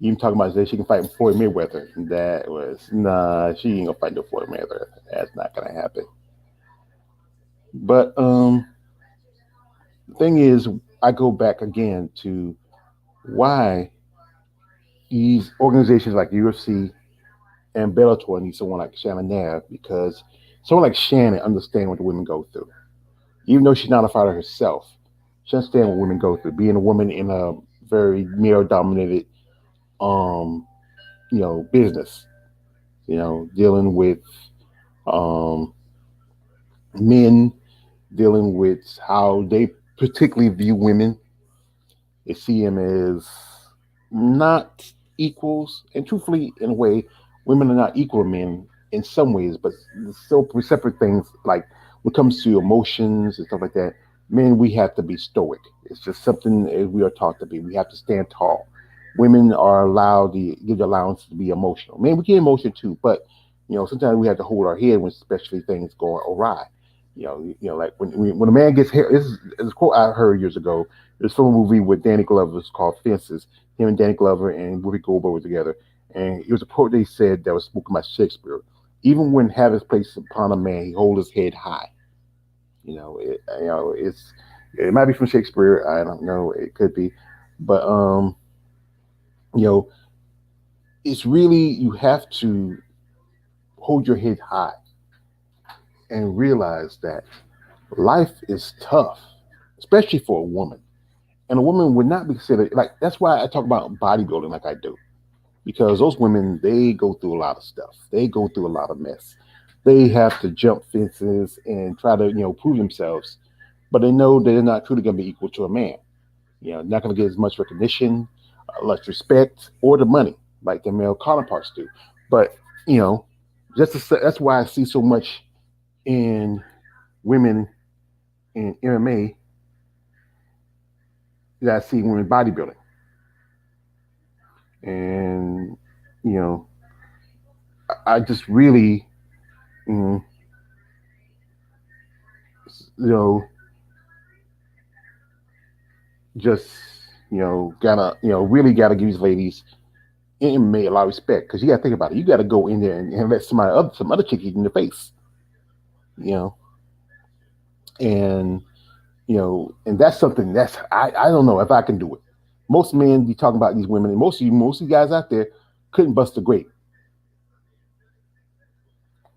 Even talking about that she can fight Floyd Mayweather. That was nah. She ain't gonna fight no Floyd Mayweather. That's not gonna happen. But the thing is, I go back again to why these organizations like UFC and Bellator need someone like Shannon Knapp because someone like Shannon understands what the women go through. Even though she's not a fighter herself, she understands what women go through. Being a woman in a very male-dominated, um, business. Dealing with um, men, dealing with how they particularly view women. They see them as not equals, and truthfully, in a way, women are not equal to men in some ways, but still separate things. Like when it comes to emotions and stuff like that, men we have to be stoic. It's just something we are taught to be. We have to stand tall. Women are allowed to give the allowance to be emotional. Men we get emotional too, but sometimes we have to hold our head when especially things go awry. Like when a man gets hair. This is a quote I heard years ago. There's from a movie with Danny Glover. It's called Fences. Him and Danny Glover and Whoopi Goldberg were together, and it was a quote they said that was spoken by Shakespeare. Even when have is placed upon a man, he hold his head high. It might be from Shakespeare. I don't know. It could be, but you know, it's really you have to hold your head high and realize that life is tough, especially for a woman. And a woman would not be considered like that's why I talk about bodybuilding like I do. Because those women, they go through a lot of stuff. They go through a lot of mess. They have to jump fences and try to, prove themselves. But they know that they're not truly going to be equal to a man. Not going to get as much recognition, less respect, or the money like the male counterparts do. But, you know, that's why I see so much in women in MMA that I see women bodybuilding. And, you know, I just really, mm, you know, just, gotta, really gotta give these ladies in MMA a lot of respect because you gotta think about it. You gotta go in there and let some other chick hit you in the face, you know, and, and that's something I don't know if I can do it. Most men be talking about these women, and most of you guys out there couldn't bust a grape.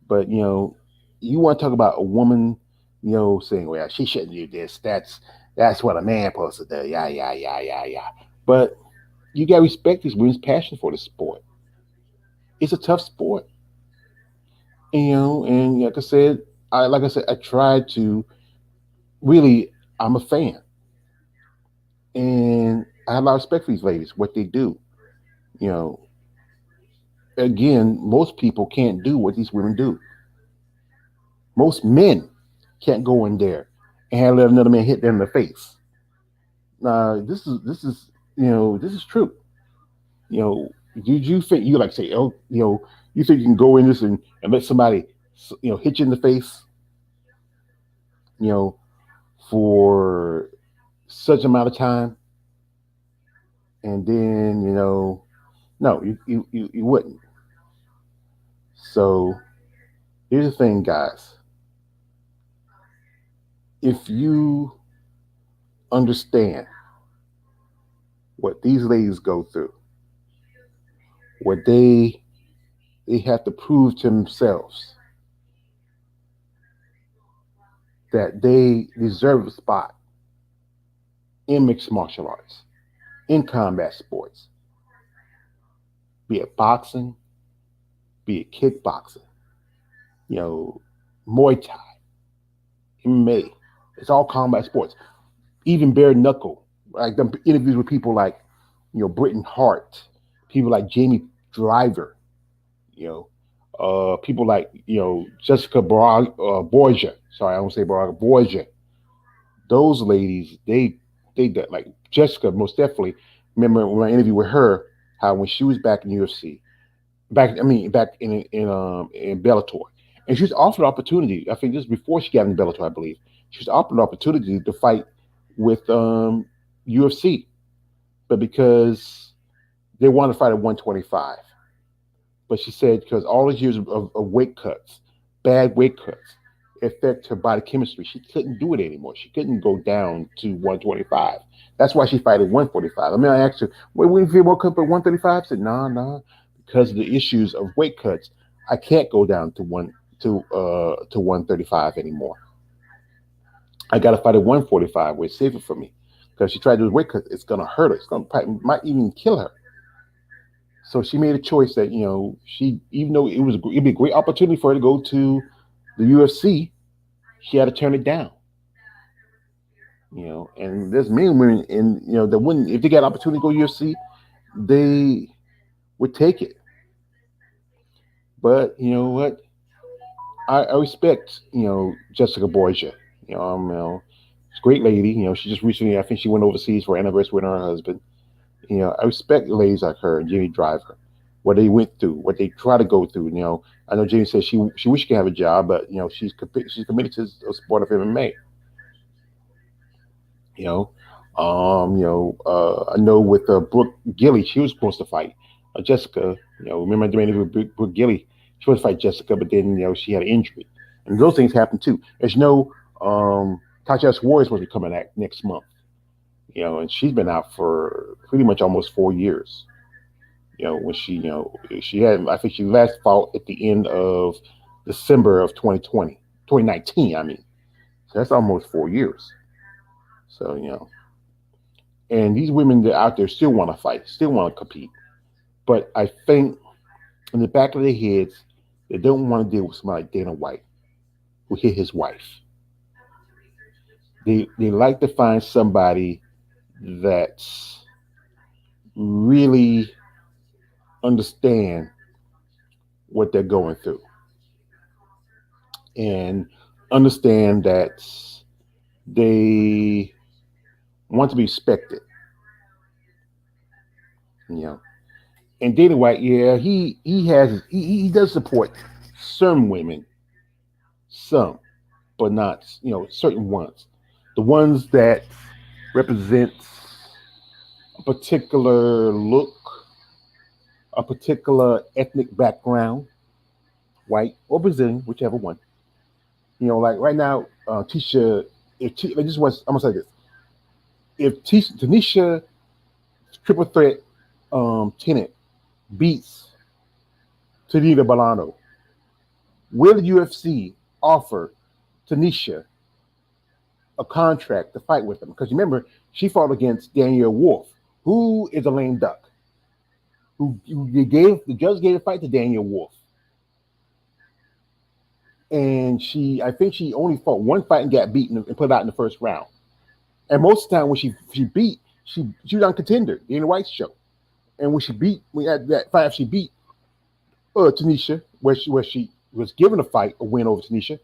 But you want to talk about a woman, saying, "Well, she shouldn't do this. That's what a man supposed to do." Yeah, yeah, yeah, yeah, yeah. But you got to respect these women's passion for the sport. It's a tough sport, and like I said, I try to really. I'm a fan, and I have a lot of respect for these ladies, what they do. You know, again, most people can't do what these women do. Most men can't go in there and let another man hit them in the face. This is true. Did you think you like say, oh, you think you can go in this and let somebody, hit you in the face, you know, for such amount of time, and then no, you wouldn't. So here's the thing, guys. If you understand what these ladies go through, what they have to prove to themselves that they deserve a spot in mixed martial arts, in combat sports, be it boxing, be it kickboxing, you know, Muay Thai, MMA. It's all combat sports. Even bare knuckle, like the interviews with people like, Britton Hart, people like Jamie Driver, you people like Jessica Borgia. Sorry, I don't say Borgia. Those ladies, they did like Jessica most definitely. Remember when I interviewed with her, how when she was back in UFC, back in Bellator, and she was offered an opportunity. I think this was before she got in Bellator, I believe. She was offered an opportunity to fight with UFC, but because they wanted to fight at 125. But she said because all these years of weight cuts, bad weight cuts, affect her body chemistry. She couldn't do it anymore. She couldn't go down to 125. That's why she fight at 145. I mean, I asked her, "Wait, when you feel more comfortable at 135?" I said, "Nah, nah, because of the issues of weight cuts, I can't go down to 135 anymore. I got to fight at 145, where it's safer for me." Because she tried to do weight cut, it's gonna hurt her. It's gonna probably, might even kill her. So she made a choice that she, even though it'd be a great opportunity for her to go to the UFC, she had to turn it down. And there's many women in that wouldn't, if they got an opportunity to go UFC, they would take it. But you know what? I respect Jessica Borgia. She's a great lady. She just recently, I think she went overseas for an anniversary with her husband. I respect ladies like her, Jimmy Driver. what they went through, what they try to go through. I know Jamie says she wished she could have a job, but she's committed to the sport of MMA. You know, I know with Brooke Gilly, she was supposed to fight Jessica. Remember the name of Brooke Gilly? She was supposed to fight Jessica, but then she had an injury, and those things happen too. As you know, Tasha Warriors was coming back next month. And she's been out for pretty much almost 4 years. When she had, I think she last fought at the end of December of 2020, 2019. I mean, so that's almost 4 years. So and these women that are out there still want to fight, still want to compete. But I think in the back of their heads, they don't want to deal with somebody like Dana White, who hit his wife. They like to find somebody that's really understand what they're going through and understand that they want to be respected. You know, and Dana White, yeah, he does support some women, some, but not certain ones, the ones that represent a particular look, a particular ethnic background, white or Brazilian, whichever one. Like right now, Tisha, like this was, I'm gonna say this: if Tanisha triple threat tenant beats Tanita Balano, will the UFC offer Tanisha a contract to fight with them? Because remember, she fought against Danielle Wolf, who is a lame duck. The judge gave a fight to Danielle Wolf, and I think she only fought one fight and got beaten and put out in the first round. And most of the time when she beat, she was on Contender, Dana White's show. And when we had that fight, she beat Tanisha, where she was given a win over Tanisha.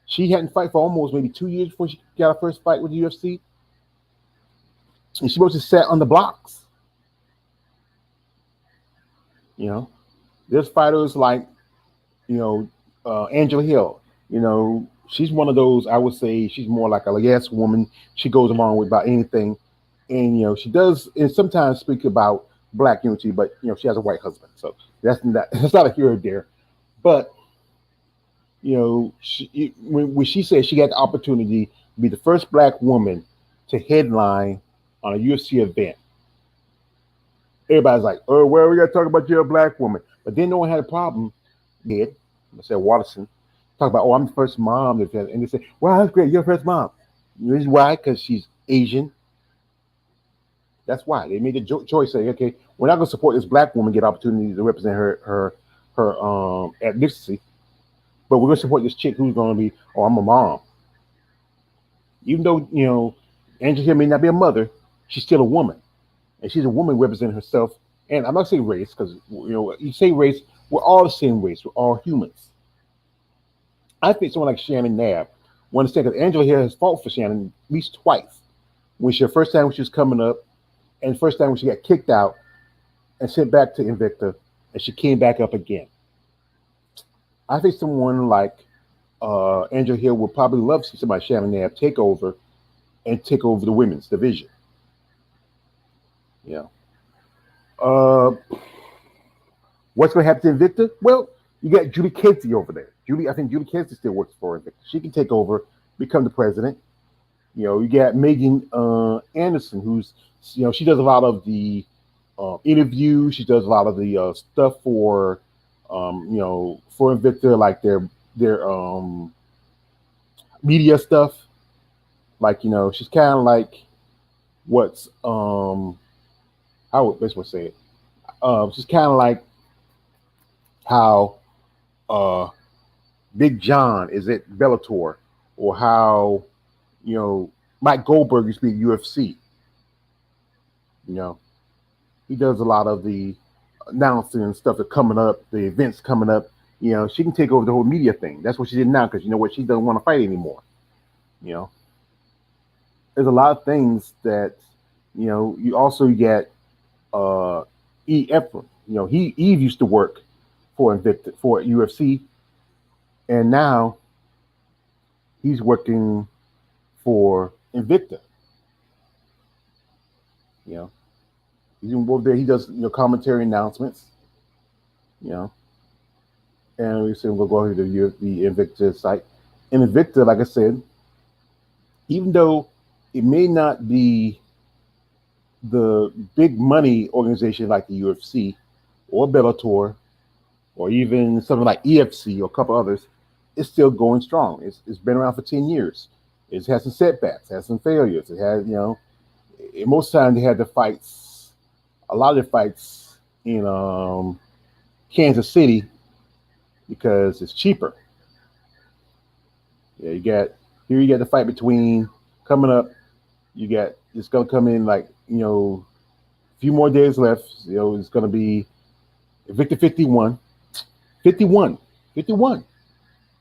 She hadn't fought for almost maybe 2 years before she got her first fight with the UFC. And she mostly sat on the blocks. There's fighters like, Angela Hill. She's one of those, I would say she's more like a yes woman. She goes along with about anything. And, she does and sometimes speak about black unity, but, she has a white husband. So that's not a hero there. But, when she said she got the opportunity to be the first black woman to headline on a UFC event, everybody's like, oh, well, we got to talk about you're a black woman. But then no one had a problem. Did. I said, Watterson. Talk about, oh, I'm the first mom. And they say, wow, that's great. You're the first mom. This is why? Because she's Asian. That's why. They made the choice, say, okay, we're not going to support this black woman get opportunity to represent her ethnicity, but we're going to support this chick who's going to be, oh, I'm a mom. Even though, Angela here may not be a mother, she's still a woman. And she's a woman representing herself. And I'm not saying race, because, you say race, we're all the same race. We're all humans. I think someone like Shannon Knapp, want to say, because Angela here has fought for Shannon at least twice. First time when she was coming up, and first time when she got kicked out and sent back to Invicta, and she came back up again. I think someone like Angela Hill would probably love to see somebody like Shannon Knapp take over the women's division. What's going to happen to Invicta? Well, you got Julie Casey over there. I think Julie Casey still works for Invicta. She can take over, become the president. You got Megan Anderson, who's, she does a lot of the interviews. She does a lot of the stuff for, for Invicta, like their media stuff. Like, she's kind of like what's, I would best say it. She's kind of like how Big John is at Bellator, or how Mike Goldberg used to be at UFC. He does a lot of the announcing and stuff that's coming up, the events coming up. She can take over the whole media thing. That's what she did now, because she doesn't want to fight anymore. There's a lot of things that you also get E. Ephraim. he Eve used to work for Invicta for UFC, and now he's working for Invicta. You know, he's over there. He does commentary announcements. You know, and we said we'll go over to the Invicta site. And Invicta, like I said, even though it may not be the big money organization like the UFC or Bellator or even something like EFC or a couple others, it's still going strong. It's been around for 10 years. It's had some setbacks, had some failures. It had, most times they had the fights, a lot of the fights in Kansas City because it's cheaper. Yeah, you got the fight between coming up. You got it's gonna come in like a few more days left. It's gonna be Victor 51, 51, 51.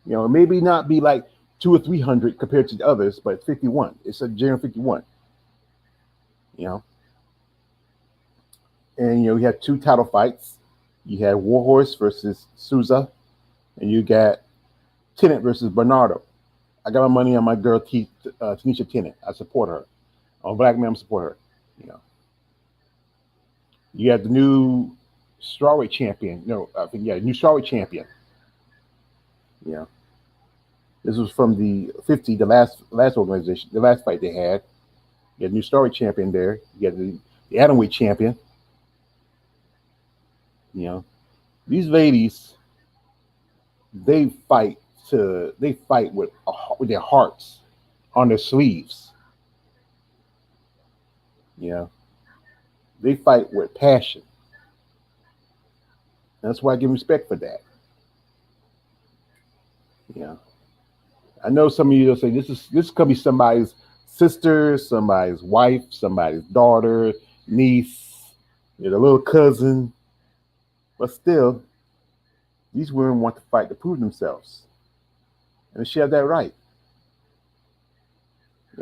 Maybe not be like 200 or 300 compared to the others, but 51. It's a general 51. You know, and we had two title fights. You had Warhorse versus Souza, and you got Tennant versus Bernardo. I got my money on my girl Tanisha Tennant. I support her. I'm a black man. I support her. You know, you have the new strawweight champion. No, I think new strawweight champion. Yeah, this was from the 50, the last organization, the last fight they had. You had a new strawweight champion there. You had the atomweight champion. You know, these ladies, they fight with their hearts on their sleeves. You know, they fight with passion. That's why I give respect for that. You know, I know some of you will say this could be somebody's sister, somebody's wife, somebody's daughter, niece, the little cousin, but still, these women want to fight to prove themselves, and she have that right.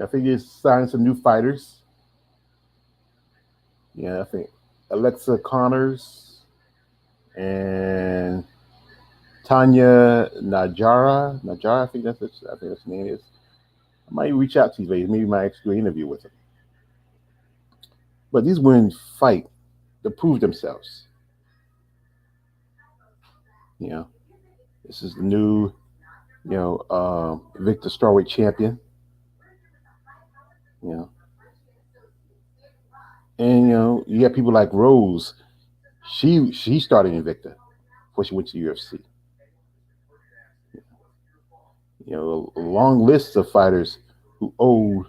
I think they're signing some new fighters. Yeah, I think Alexa Connors and Tanya Najara, I think that's the name is. I might reach out to these ladies. Maybe I might actually do an interview with them. But these women fight to prove themselves. You know, this is the new, Victor Strawweight champion. You know, and you got people like Rose. She started in Victor before she went to UFC. A long list of fighters who owed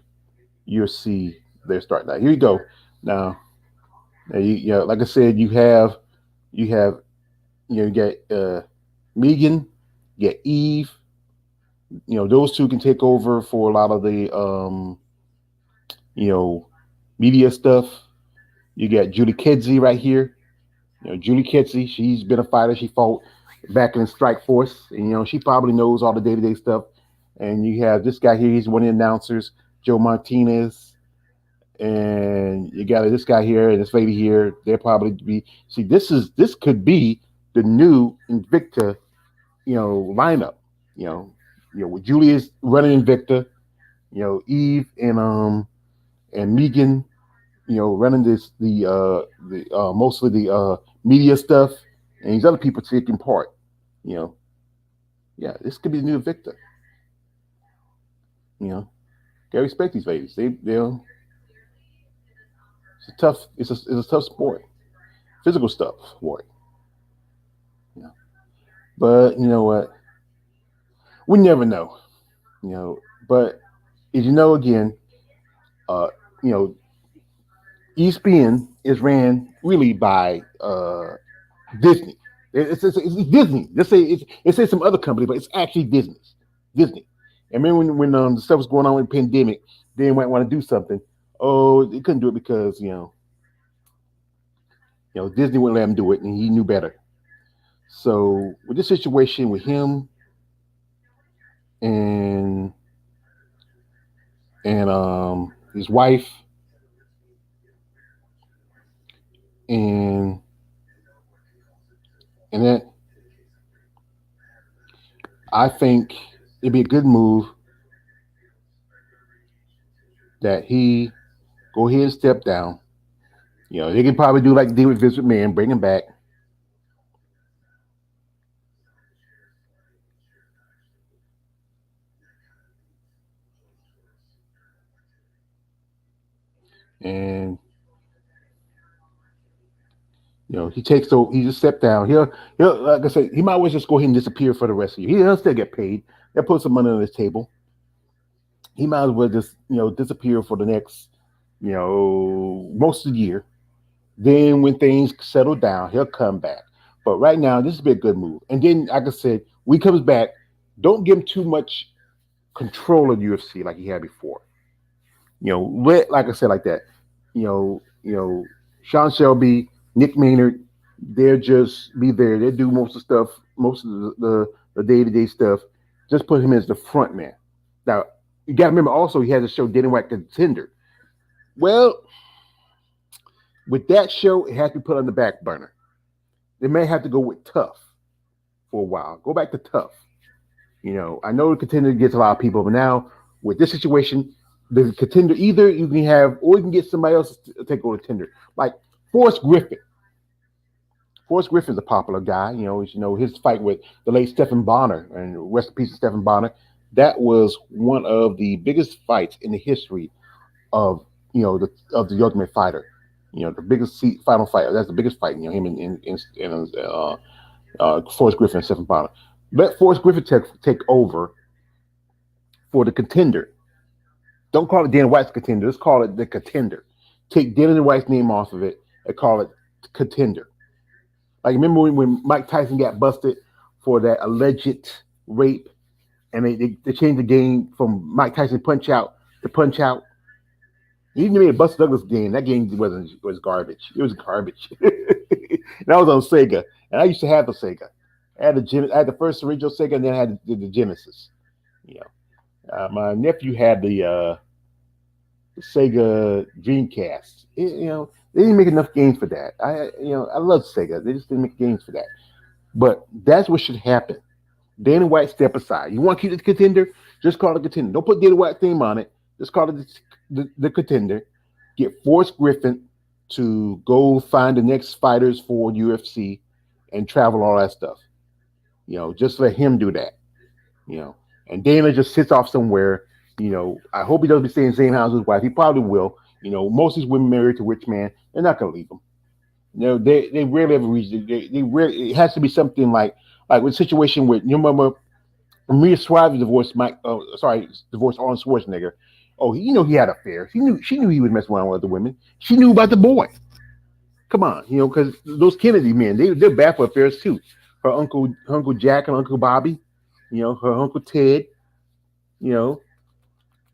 UFC their start. Now here you go. Now like I said, you have you get Megan, you get Eve. Those two can take over for a lot of the you know media stuff. You got Julie Kedzie right here. Julie Kedzie, she's been a fighter. She fought back in the Strike Force, and she probably knows all the day-to-day stuff. And you have this guy here. He's one of the announcers, Joe Martinez, and you got this guy here and this lady here. They'll probably be this could be the new Invicta, lineup. With Julius running Invicta, Eve and Megan, running the mostly the media stuff, and these other people taking part. You know, yeah, this could be the new Invicta. Gotta respect these ladies. It's a tough sport, physical stuff sport. But you know what? We never know. But as you know, again, uh, you know, ESPN is ran really by Disney. It's Disney. Let's say some other company, but it's actually Disney. Disney. And remember when the stuff was going on with the pandemic, they might want to do something. Oh, they couldn't do it because Disney wouldn't let him do it, and he knew better. So with this situation with him and his wife and And then I think it'd be a good move that he go ahead and step down. They could probably do like they did with Vince McMahon, bring him back. And he takes the he just step down. He'll like I said, he might as well just go ahead and disappear for the rest of the year. He'll still get paid. They'll put some money on his table. He might as well just disappear for the next most of the year. Then when things settle down, he'll come back. But right now, this would be a good move. And then, like I said, when he comes back, don't give him too much control of UFC like he had before. Let like I said, like that. Sean Shelby, Nick Maynard, they're just be there. They do most of the stuff, most of the day to day stuff. Just put him as the front man. Now you got to remember also he has a show Dana White Contender. Well, with that show, it has to be put on the back burner. They may have to go with Tough for a while. Go back to Tough. I know the Contender gets a lot of people, but now with this situation, the Contender either you can have, or you can get somebody else to take over the Contender, like Forrest Griffin. Forrest Griffin's a popular guy. His fight with the late Stephen Bonner, and rest in peace to Stephen Bonner. That was one of the biggest fights in the history of of the Ultimate Fighter. The biggest final fight. That's the biggest fight. Him and Forrest Griffin and Stephen Bonner. Let Forrest Griffin take over for the Contender. Don't call it Dana White's Contender. Let's call it the Contender. Take Dana White's name off of it and call it Contender. Like remember when Mike Tyson got busted for that alleged rape, and they changed the game from Mike Tyson Punch Out to Punch Out. He even made a Buster Douglas game. That game was garbage. It was garbage. That was on Sega, and I used to have the Sega. I had the first original Sega, and then I had the Genesis. My nephew had the Sega Dreamcast. They didn't make enough games for that. I love Sega. They just didn't make games for that. But that's what should happen. Dana White step aside. You want to keep the Contender? Just call it Contender. Don't put Dana White theme on it. Just call it the Contender. Get Forrest Griffin to go find the next fighters for UFC and travel all that stuff. Just let him do that. And Dana just sits off somewhere. I hope he doesn't stay in the same house with his wife. He probably will. Most of these women married to rich men, they're not going to leave him. They rarely ever reach. They rarely. It has to be something like with a situation with your mama. Maria Suarez divorced divorced Arnold Schwarzenegger. Oh, he had affairs. She knew he was messing around with other women. She knew about the boy. Come on, because those Kennedy men, they're bad for affairs too. Her Uncle Jack and Uncle Bobby, her Uncle Ted, she knew,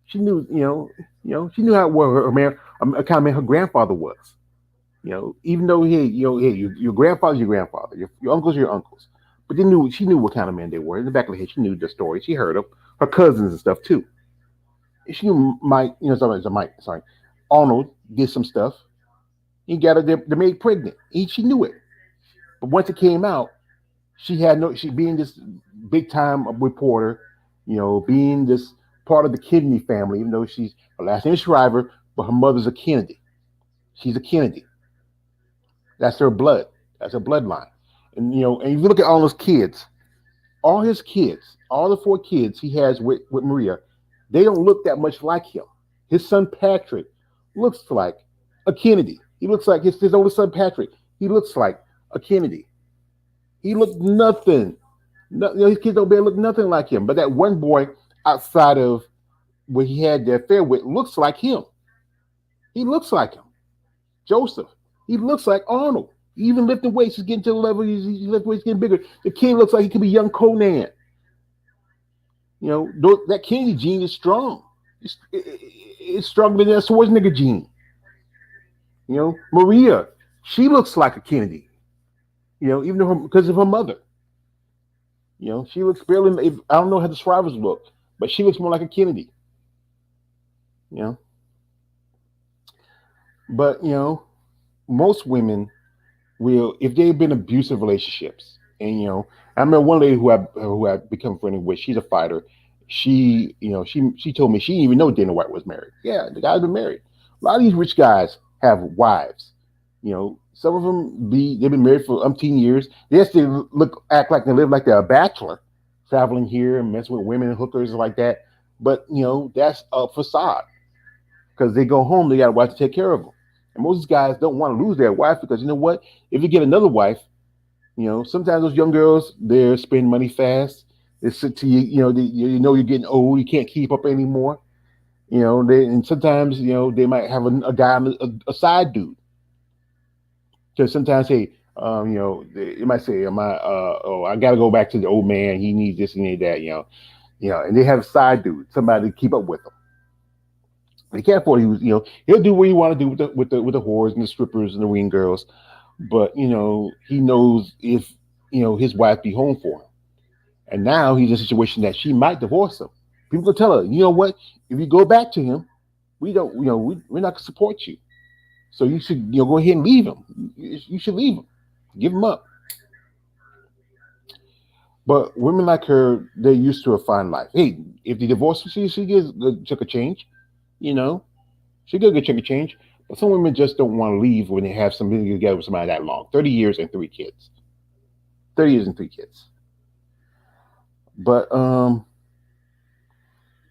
she knew how her man, kind of man her grandfather was. Even though your grandfather's your grandfather, your uncle's your uncles, but she knew what kind of man they were. In the back of the head, she knew the story. She heard them, her cousins and stuff too. She knew Arnold did some stuff. He got her the maid pregnant. She knew it, but once it came out, she being this big time reporter, being this part of the Kennedy family, even though her last name is Shriver, but her mother's a Kennedy. She's a Kennedy. That's her blood. That's her bloodline. And and you look at all those kids, all his kids, all the 4 kids he has with Maria, they don't look that much like him. His son Patrick looks like a Kennedy. He looks like his older son Patrick. He looks like a Kennedy. He looked nothing. His kids don't look nothing like him. But that one boy outside of where he had the affair with looks like him. He looks like him. Joseph. He looks like Arnold. Even lifting weights, he's getting to the level. He's lifting weights, getting bigger. The kid looks like he could be young Conan. That Kennedy gene is strong. It's stronger than that Schwarzenegger gene. Maria, she looks like a Kennedy. Even though because of her mother. She looks barely. I don't know how the Shrivers look, but she looks more like a Kennedy. But most women will, if they've been abusive relationships And I remember one lady who I become friendly with. She's a fighter. She told me she didn't even know Dana White was married. Yeah, the guy's been married. A lot of these rich guys have wives. Some of them they've been married for umpteen years. They still act like they live like they're a bachelor, traveling here and messing with women and hookers like that. But that's a facade because they go home, they got a wife to take care of them. And most guys don't want to lose their wife because you know what? If you get another wife, sometimes those young girls they spend money fast. They sit to you, you're getting old, you can't keep up anymore. And sometimes they might have a guy, a side dude. So sometimes, hey, they might say, "Am I? Oh, I got to go back to the old man. He needs this and need that." And they have a side dude, somebody to keep up with them. They can't afford. He'll do what he want to do with the whores and the strippers and the ring girls, but he knows if his wife be home for him. And now he's in a situation that she might divorce him. People will tell her, you know what? If you go back to him, we don't, we're not gonna support you. So you should, go ahead and leave him. You should leave him, give him up. But women like her, they're used to a fine life. Hey, if they divorce, she gets a chunk of change. You know, she get a good chunk of change. But some women just don't want to leave when they have something together with somebody that long. 30 years and 3 kids. 30 years and 3 kids. But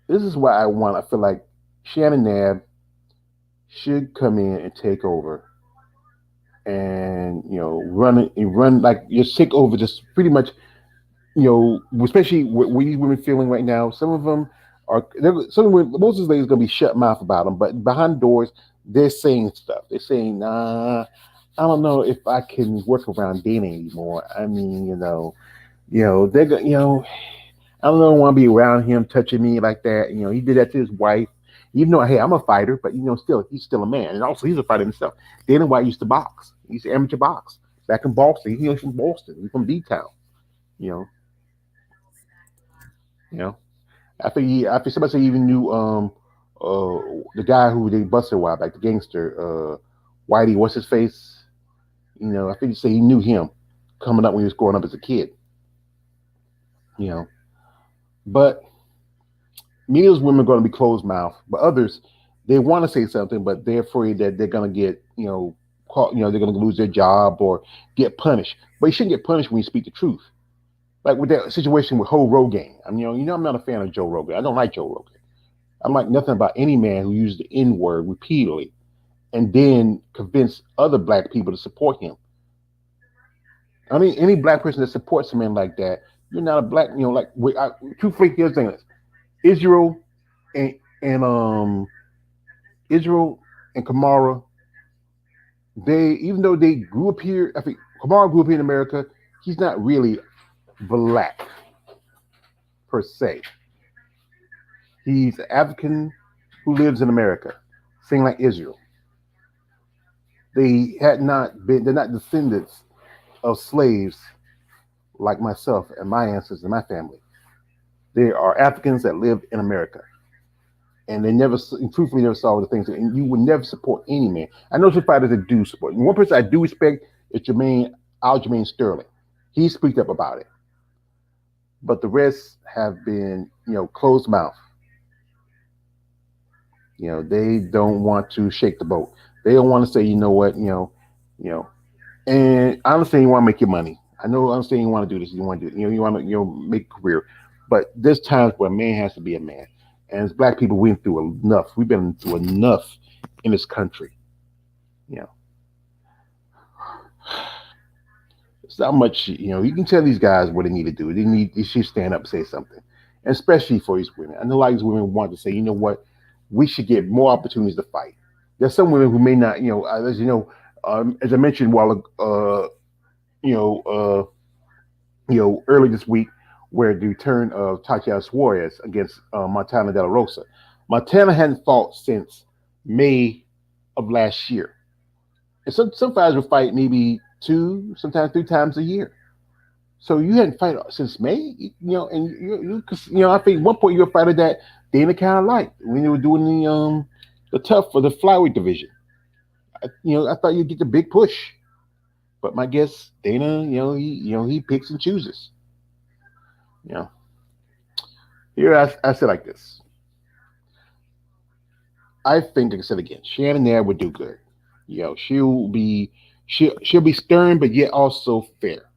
this is why I feel like Shannon Knapp should come in and take over and run it and run like just take over just pretty much especially what these women feeling right now. Some of them are some of them, most of these ladies gonna be shut mouth about them, but behind doors they're saying stuff. They're saying, "Nah, I don't know if I can work around dating anymore. I mean, they're gonna, I don't want to be around him touching me like that. He did that to his wife. Even though, hey, I'm a fighter, but still, he's still a man, and also he's a fighter himself. Dana White used to box. He used to amateur box back in Boston. He's from Boston. He's from D Town. You know, you know. I think somebody said he even knew the guy who they busted a while back, the gangster Whitey. What's his face? I think he said he knew him coming up when he was growing up as a kid. You know, but many of those women are going to be closed mouth, but others they want to say something, but they're afraid that they're going to get caught, they're going to lose their job or get punished. But you shouldn't get punished when you speak the truth. Like with that situation with Joe Rogan. I mean, I'm not a fan of Joe Rogan. I don't like Joe Rogan. I don't like nothing about any man who uses the N word repeatedly and then convince other black people to support him. I mean, any black person that supports a man like that, you're not a black. Truthfully, here's the thing: Israel and Israel and Kamara, they even though they grew up here, I think Kamara grew up here in America. He's not really black per se. He's African who lives in America, same like Israel. They're not descendants of slaves like myself and my ancestors and my family. They are Africans that live in America. And they truthfully never saw the things, and you would never support any man. I know some fighters that do support. One person I do respect is Aljamain Sterling. He speaks up about it. But the rest have been, closed mouth. They don't want to shake the boat. They don't want to say, you know what, And I understand you want to make your money. I understand you want to do this. You want to do it. You want to make a career. But there's times where a man has to be a man. And as black people, we've been through enough. We've been through enough in this country. It's not much. You can tell these guys what they need to do. They should stand up and say something, and especially for these women. I know a lot of these women want to say, you know what, we should get more opportunities to fight. There's some women who may not, as I mentioned while early this week, where the return of Tatiana Suarez against Montana De La Rosa. Montana hadn't fought since May of last year. And some fighters will fight maybe 2, sometimes 3 times a year. So you hadn't fight since May, and I think at one point you were a fighter that Dana kind of liked when they were doing the tough for the flyweight division. I thought you'd get the big push. But my guess, Dana, he picks and chooses. You know, here I said like this. I think, like I said again, Shannon there would do good. She'll be stern, but yet also fair.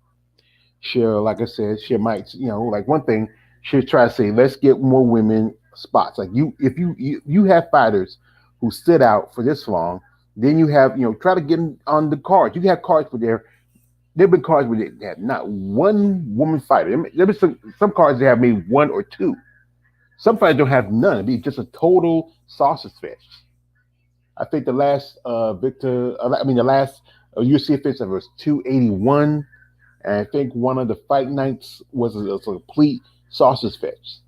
She'll, like I said, she might, like one thing, she'll try to say, let's get more women spots. Like if you have fighters who sit out for this long, then you have, try to get them on the cards. You have cards where there've been cards where they have not one woman fighter. There been some cards that have maybe one or two. Some fighters don't have none. It'd be just a total sausage fest. I think the last UFC offensive was 281. And I think one of the fight nights was a complete sausage fest.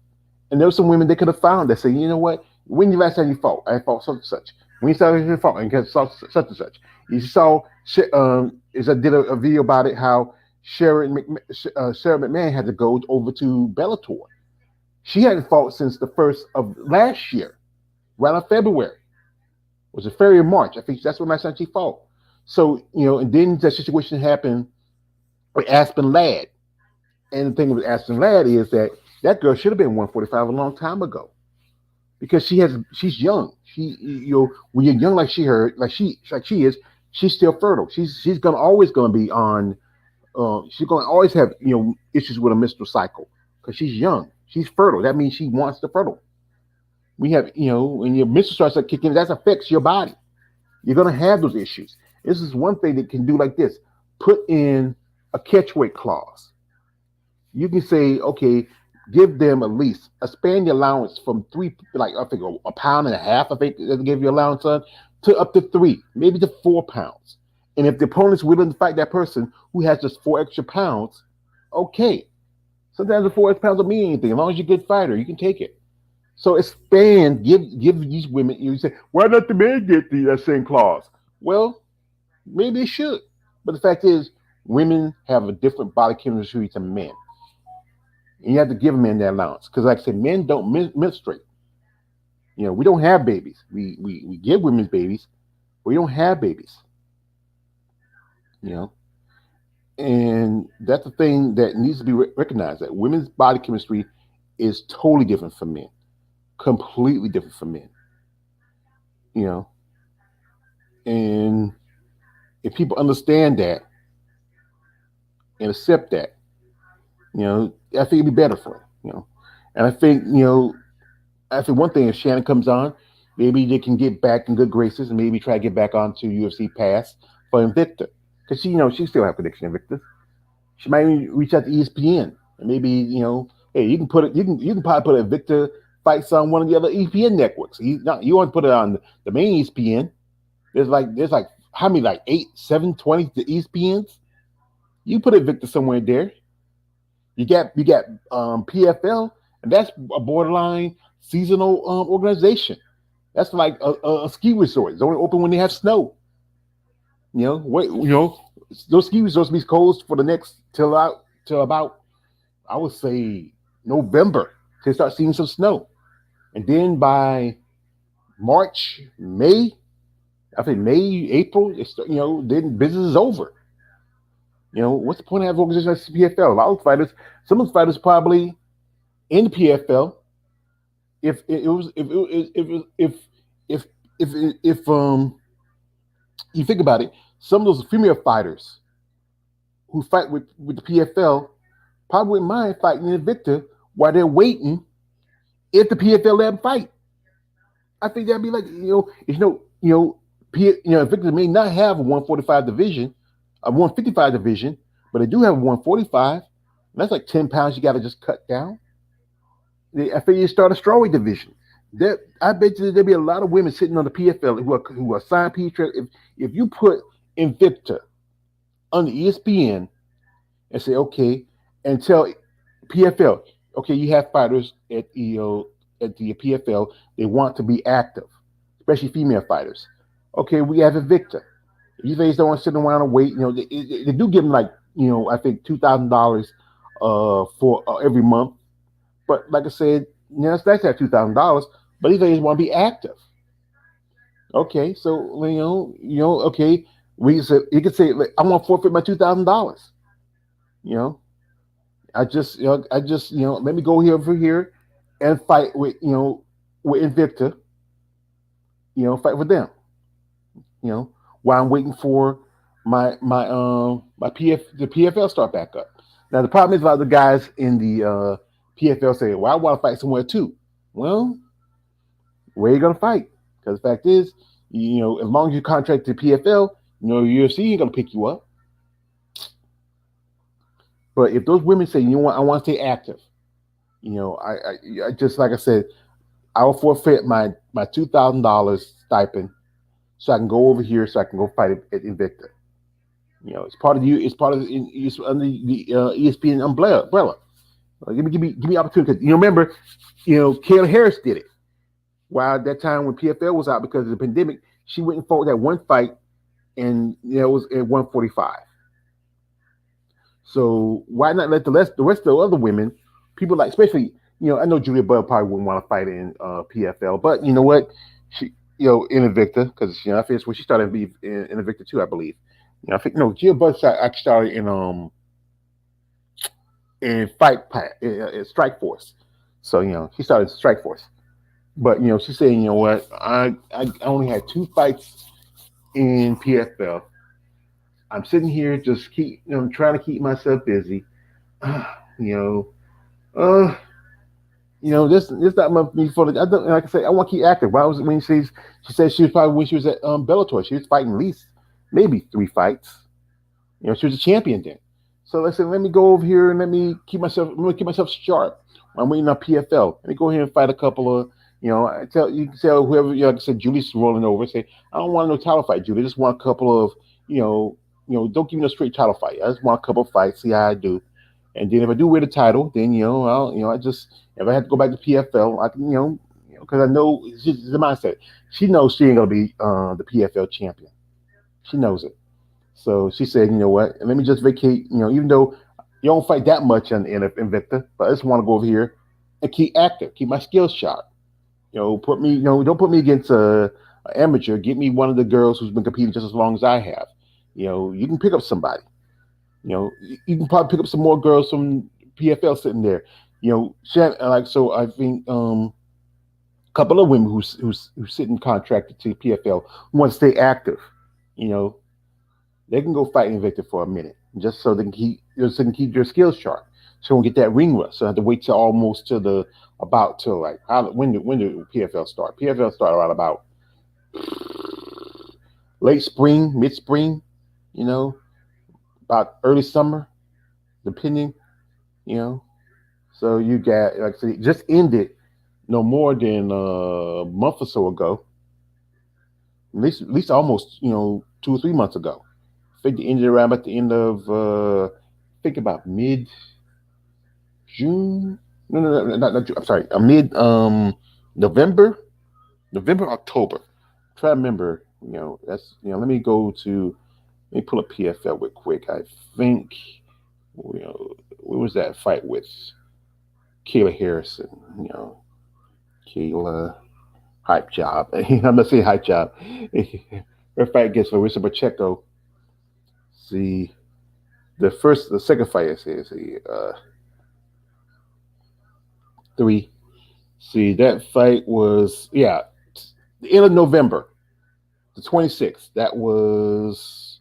And there were some women they could have found that say, you know what? When the last time you fought? I fought such and such. When you saw you fought and get such and such. You saw, is I did a video about it how Sarah McMahon had to go over to Bellator. She hadn't fought since the first of last year, around February. Was it February or March? I think that's when last time she fought. So, and then that situation happened with Aspen Ladd. And the thing with Aspen Ladd is that girl should have been 145 a long time ago. Because she's young. When you're young like she is, she's still fertile. She's always gonna be on she's gonna always have, issues with a menstrual cycle. Because she's young. She's fertile. That means she wants to fertile. We have, when your menstrual starts to kick in, that affects your body. You're gonna have those issues. This is one thing that can do like this. Put in a catch weight clause. You can say, okay, give them at least expand the allowance from three, like I think a pound and a half, I think they give you allowance on, to up to 3, maybe to 4 pounds. And if the opponent's willing to fight that person who has just 4 extra pounds, okay. Sometimes the 4 pounds don't mean anything. As long as you're a good fighter, you can take it. So expand, give these women. You say, why not the men get that same clause? Well, maybe they should. But the fact is, women have a different body chemistry to men. And you have to give men that allowance. Because like I said, men don't menstruate. We don't have babies. We give women's babies, but we don't have babies. You know? And that's the thing that needs to be recognized, that women's body chemistry is totally different from men. Completely different from men. You know? And if people understand that and accept that, I think it'd be better for them, And I think one thing, if Shannon comes on, maybe they can get back in good graces and maybe try to get back onto UFC Pass for Invicta. Because she still have prediction Invicta. She might even reach out to ESPN and maybe, hey, you can probably put Invicta fights on one of the other ESPN networks. You want to put it on the main ESPN. There's like how many, like 8, 7, 20 to ESPNs? You put Invicta somewhere there. You got PFL, and that's a borderline seasonal organization. That's like a ski resort. It's only open when they have snow. Those ski resorts be closed for the next till about, I would say, November to start seeing some snow, and then by March, May, I think May, April, then business is over. What's the point of having an organization like PFL? A lot of fighters, some of the fighters probably in the PFL. If you think about it, some of those female fighters who fight with the PFL probably wouldn't mind fighting in Invicta while they're waiting if the PFL let them fight. I think that'd be like, Invicta may not have a 145 division, a 155 division, but they do have a 145. That's like 10 pounds you got to just cut down. I think you start a strawweight division. I bet you there'll be a lot of women sitting on the PFL who are signed PFL. If you put Invicta on the ESPN and say, okay, and tell PFL, okay, you have fighters at the PFL, they want to be active, especially female fighters. Okay, we have Invicta. These ladies don't want to sit around and wait. They do give them like, I think $2,000 for every month. But like I said, it's nice to have $2,000, but these ladies want to be active. Okay, so okay, We said you could say, like, I want to forfeit my $2,000. You know, let me go here over here and fight with with Invicta. Fight with them. You know, while I'm waiting for my the PFL start back up. Now the problem is a lot of the guys in the PFL say, "Well, I want to fight somewhere too." Well, where are you gonna fight? Because the fact is, as long as you contract to PFL, UFC ain't gonna pick you up. But if those women say, I want to stay active, I just like I said, I will forfeit my $2,000 stipend so I can go over here so I can go fight at Invicta. It's part of you. It's part of it's under the ESPN umbrella. Give me opportunity. 'Cause remember, Kayla Harris did it. While at that time when PFL was out because of the pandemic, she went and fought that one fight, and it was at 145. So why not let the rest of the other women, people like, especially, I know Julia Budd probably wouldn't want to fight in PFL, but you know what, she in Invicta, because I think when she started in Invicta too, I believe. I think no, Julia Budd actually started in in Strike Force, so she started in Strike Force. But she's saying, what, I only had 2 fights in PFL. I'm sitting here just trying to keep myself busy. you know, uh, this not my me for the. I don't, like I say, I want to keep active. Why was it when she said she was probably when she was at Bellator, she was fighting at least maybe 3 fights. She was a champion then. So I said, let me go over here and let me keep myself sharp. I'm waiting on PFL. Let me go here and fight a couple of. You can tell whoever, like I said, Julie's rolling over. Say, I don't want no title fight, Julie. I just want a couple of, don't give me no straight title fight. I just want a couple of fights, see how I do. And then if I do win the title, then I just, if I have to go back to PFL, I can, because I know it's just the mindset. She knows she ain't gonna be the PFL champion. She knows it. So she said, you know what? Let me just vacate. Even though you don't fight that much in Invicta, but I just want to go over here and keep active, keep my skills sharp. Put me, don't put me against a amateur. Get me one of the girls who's been competing just as long as I have. You can pick up somebody. You can probably pick up some more girls from PFL sitting there. Shannon, like, so I think a couple of women who's sitting contracted to PFL want to stay active. You know, they can go fight Invicta for a minute just so they can keep their skills sharp. So we get that ring rust. So I have to wait till almost to the about till like when do PFL start? PFL start around about late spring, mid spring. You know, about early summer, depending. You know, so you got, like I said, just ended no more than a month or so ago. At least almost 2 or 3 months ago. I think it ended around at the end of think about mid June. No, no, no, not June. I'm sorry, mid November, October. Try to remember. That's Let me go to. Let me pull up PFL real quick. I think where was that fight with Kayla Harrison? Kayla hype job. I'm not saying hype job. Her fight against Larissa Pacheco. See, the second fight is the 3. See, that fight was, the end of November, the 26th. That was,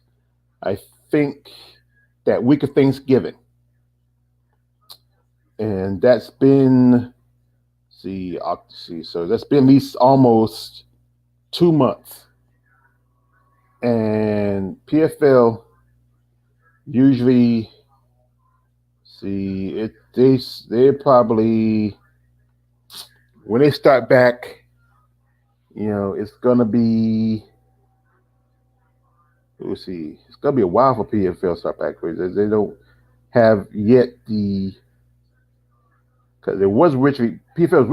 I think, that week of Thanksgiving, and that's been, see, so that's been at least almost 2 months, and PFL usually, see, they probably, when they start back, it's gonna be, let's see, it's gonna be a while for PFL start back. They don't have yet because it was originally PFL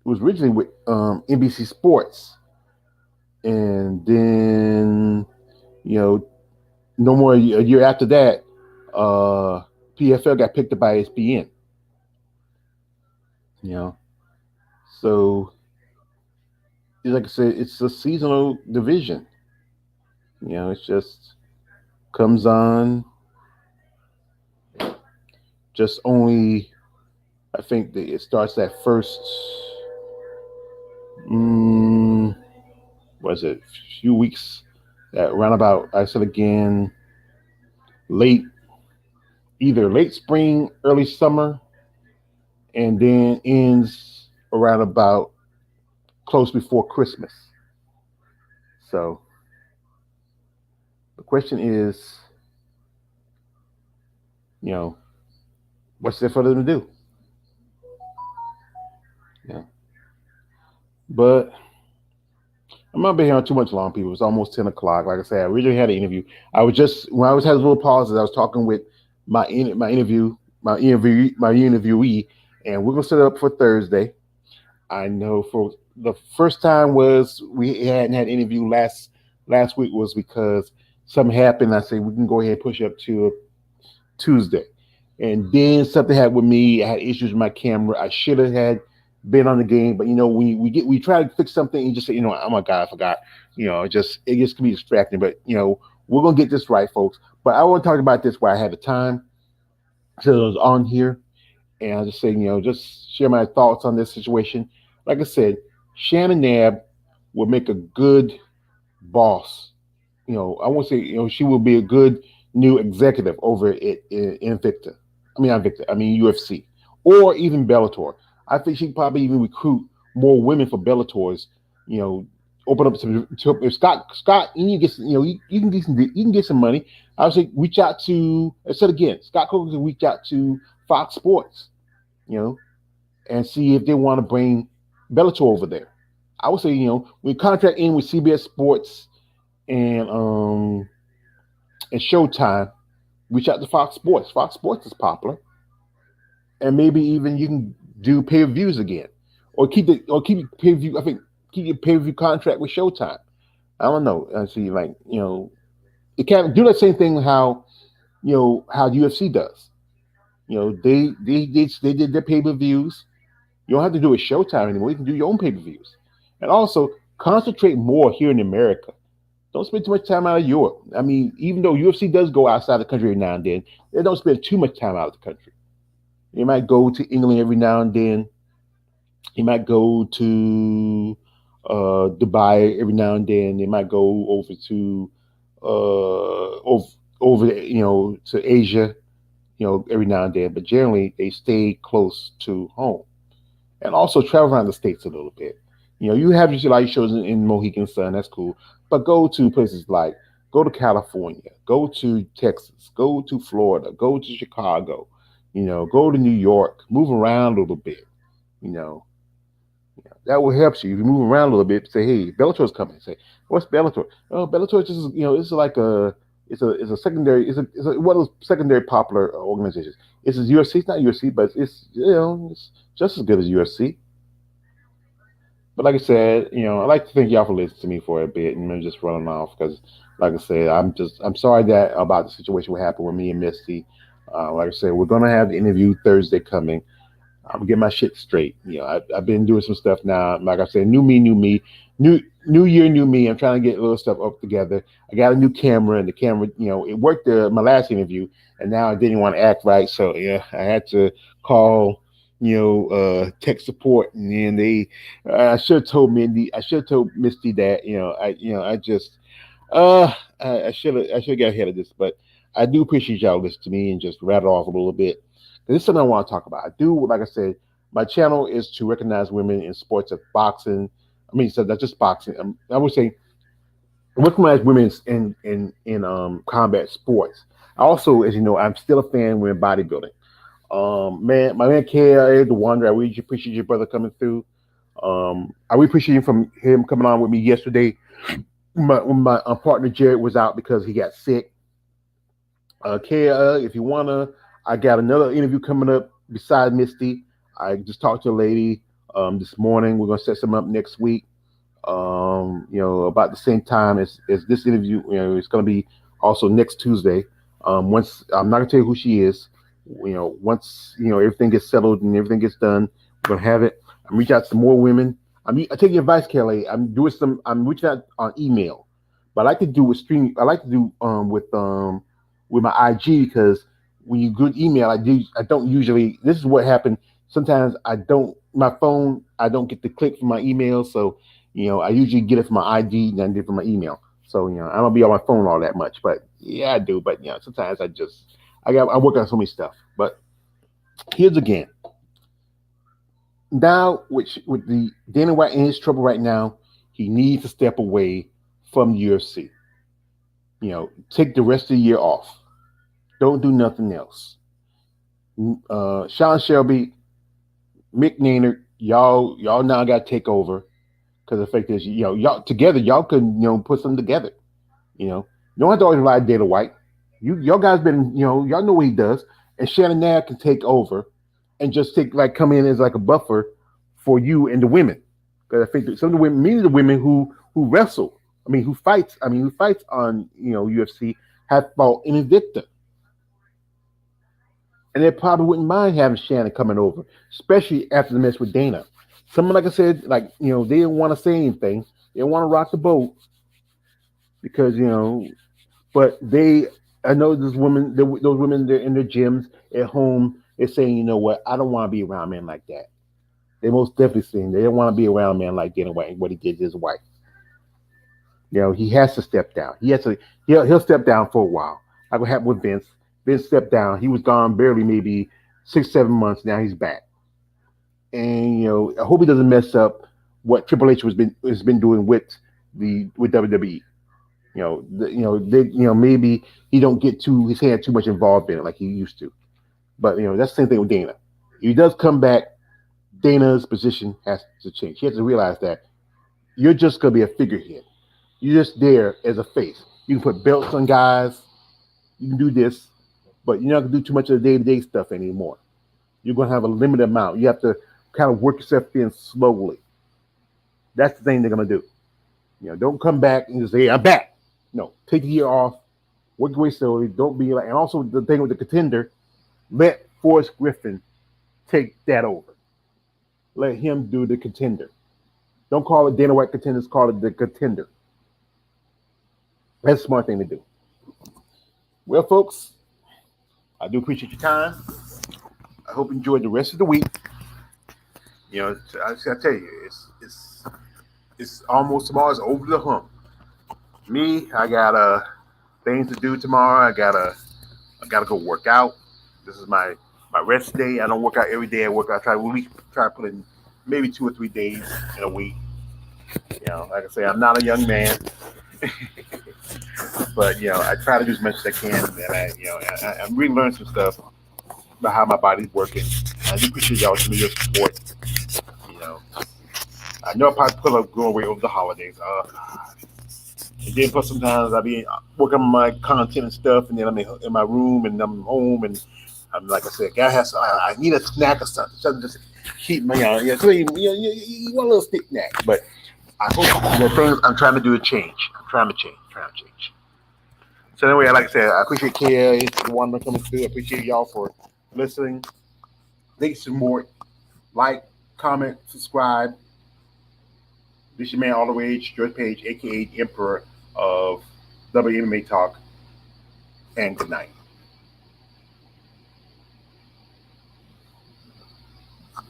was originally with NBC Sports, and then no more, a year after that, PFL got picked up by ESPN. You know, so like I said, it's a seasonal division. It's just comes on just only. I think that it starts that first. Mm, was it few weeks? That roundabout. I said again, late either late spring, early summer, and then ends around about close before Christmas. So the question is, you know, what's there for them to do? Yeah. But I'm not being here on too much long, people. It's almost 10 o'clock. Like I said, I originally had an interview. I was just when I was having little pauses, I was talking with my interviewee, and we're gonna set it up for Thursday. I know for the first time was we hadn't had an interview last week was because something happened. I said we can go ahead and push it up to Tuesday. And then something happened with me. I had issues with my camera. I should have had been on the game, but when we try to fix something and you just say, oh my God, I forgot. It just can be distracting. But we're gonna get this right, folks. But I want to talk about this while I had the time. So I was on here and I was just saying, just share my thoughts on this situation. Like I said, Shannon Knapp will make a good boss. I won't say she will be a good new executive over at Invicta. Not Victor. UFC or even Bellator. I think she would probably even recruit more women for Bellators. You know, open up some. If Scott, you get you can get some money. I would say reach out to. I said again, Scott Coker can reach out to Fox Sports. You know, and see if they want to bring Bellator over there. I would say we contract in with CBS Sports and um and Showtime. Reach out to Fox Sports. Fox Sports is popular, and maybe even you can do pay per views again, or keep pay per view. I think keep your pay per view contract with Showtime. I don't know. I see, like it can't do that same thing how UFC does. They did their pay per views. You don't have to do it Showtime anymore. You can do your own pay per views, and also concentrate more here in America. Don't spend too much time out of Europe. Even though UFC does go outside the country every now and then, they don't spend too much time out of the country. They might go to England every now and then. They might go to Dubai every now and then. They might go over to over, to Asia, every now and then. But generally, they stay close to home and also travel around the states a little bit. You have your light shows in Mohegan Sun. That's cool, but go to places like go to California, go to Texas, go to Florida, go to Chicago. Go to New York, move around a little bit. You know, that will help you. If you move around a little bit, say, "Hey, Bellator's coming." Say, "What's Bellator?" Oh, Bellator is just it's like a secondary it's one of those secondary popular organizations. It's a UFC. It's not UFC, but it's just as good as UFC. But like I said, I'd like to thank y'all for listening to me for a bit and I'm just running off because, like I said, I'm sorry that about the situation what happened with me and Misty. Like I said, we're gonna have the interview Thursday coming. I'm gonna get my shit straight. I've been doing some stuff now. Like I said, new me, new year, new me. I'm trying to get a little stuff up together. I got a new camera, and the camera, it worked my last interview, and now I didn't want to act right, so yeah, I had to call, tech support, and then they, I should have told Misty that, I just, I should get ahead of this, but I do appreciate y'all listening to me and just rattle off a little bit. This is something I want to talk about. I do, like I said, my channel is to recognize women in sports of boxing. So not just boxing. I would say recognize women in combat sports. Also, as you know, I'm still a fan with bodybuilding. My man KLA, the Wonder, I really appreciate your brother coming through. I really appreciate him coming on with me yesterday. When my partner Jared was out because he got sick. Kaya, if you wanna, I got another interview coming up beside Misty. I just talked to a lady this morning. We're gonna set some up next week. About the same time as this interview. It's gonna be also next Tuesday. Once I'm not gonna tell you who she is. Once everything gets settled and everything gets done, we're gonna have it. I'm reach out to more women. I take your advice, Kelly. I'm reaching out on email, but I like to do with stream. I like to do with my IG because when you good email, I don't usually. This is what happened. Sometimes I don't my phone. I don't get the click from my email, so I usually get it from my ID than I get from my email. So I don't be on my phone all that much, but yeah, I do. But sometimes I work on so many stuff. But here's again. Now, with the Dana White in his trouble right now, he needs to step away from the UFC. Take the rest of the year off. Don't do nothing else. Sean Shelby, Mick Maynard, y'all now got to take over because the fact is, y'all together, y'all can put something together. You don't have to always rely on Dana White. Y'all guys been y'all know what he does, and Shannon now can take over and just come in as like a buffer for you and the women. Because I think that some of the women, many of the women who wrestle, who fights on UFC have fought in Invicta, and they probably wouldn't mind having Shannon coming over, especially after the mess with Dana. Someone like I said, they didn't want to say anything, they didn't want to rock the boat because but I know those women, they're in their gyms at home. They're saying, you know what, I don't want to be around men like that. They most definitely saying they don't want to be around men like Dana White and what he did to his wife. He has to step down. He'll step down for a while. Like what happened with Vince. Vince stepped down. He was gone barely maybe 6-7 months. Now he's back. And I hope he doesn't mess up what Triple H has been doing with WWE. Maybe he don't get his hand too much involved in it like he used to. But that's the same thing with Dana. If he does come back, Dana's position has to change. He has to realize that you're just gonna be a figurehead. You're just there as a face. You can put belts on guys. You can do this, but you're not gonna do too much of the day-to-day stuff anymore. You're gonna have a limited amount. You have to kind of work yourself in slowly. That's the thing they're gonna do. Don't come back and just say, "Hey, I'm back." No, take a year off, work your way slowly. Don't be like. And also the thing with the contender, let Forrest Griffin take that over. Let him do the contender. Don't call it Dana White contenders. Call it the contender. That's a smart thing to do. Well, folks, I do appreciate your time. I hope you enjoyed the rest of the week. I tell you, it's almost tomorrow's over the hump. Me, I got things to do tomorrow. I gotta go work out. This is my rest day. I don't work out every day. I work out. Try to put in maybe 2 or 3 days in a week. Like I say, I'm not a young man, but I try to do as much as I can, and I'm really learning some stuff about how my body's working. I do appreciate y'all some of your support. You know, I know I probably put up going away over the holidays. And then plus sometimes I be working on my content and stuff, and then I'm in my room and I'm home, and I'm like I said, I need a snack or something just keep me on. So you want a little stick snack, but I hope the things I'm trying to do a change. I'm trying to change. So anyway, like I said, I appreciate Kia, the one coming through. I appreciate y'all for listening. Thanks for more. Like, comment, subscribe. This is your man, all the rage, George Page, aka the Emperor of WMMA Talk. And good night.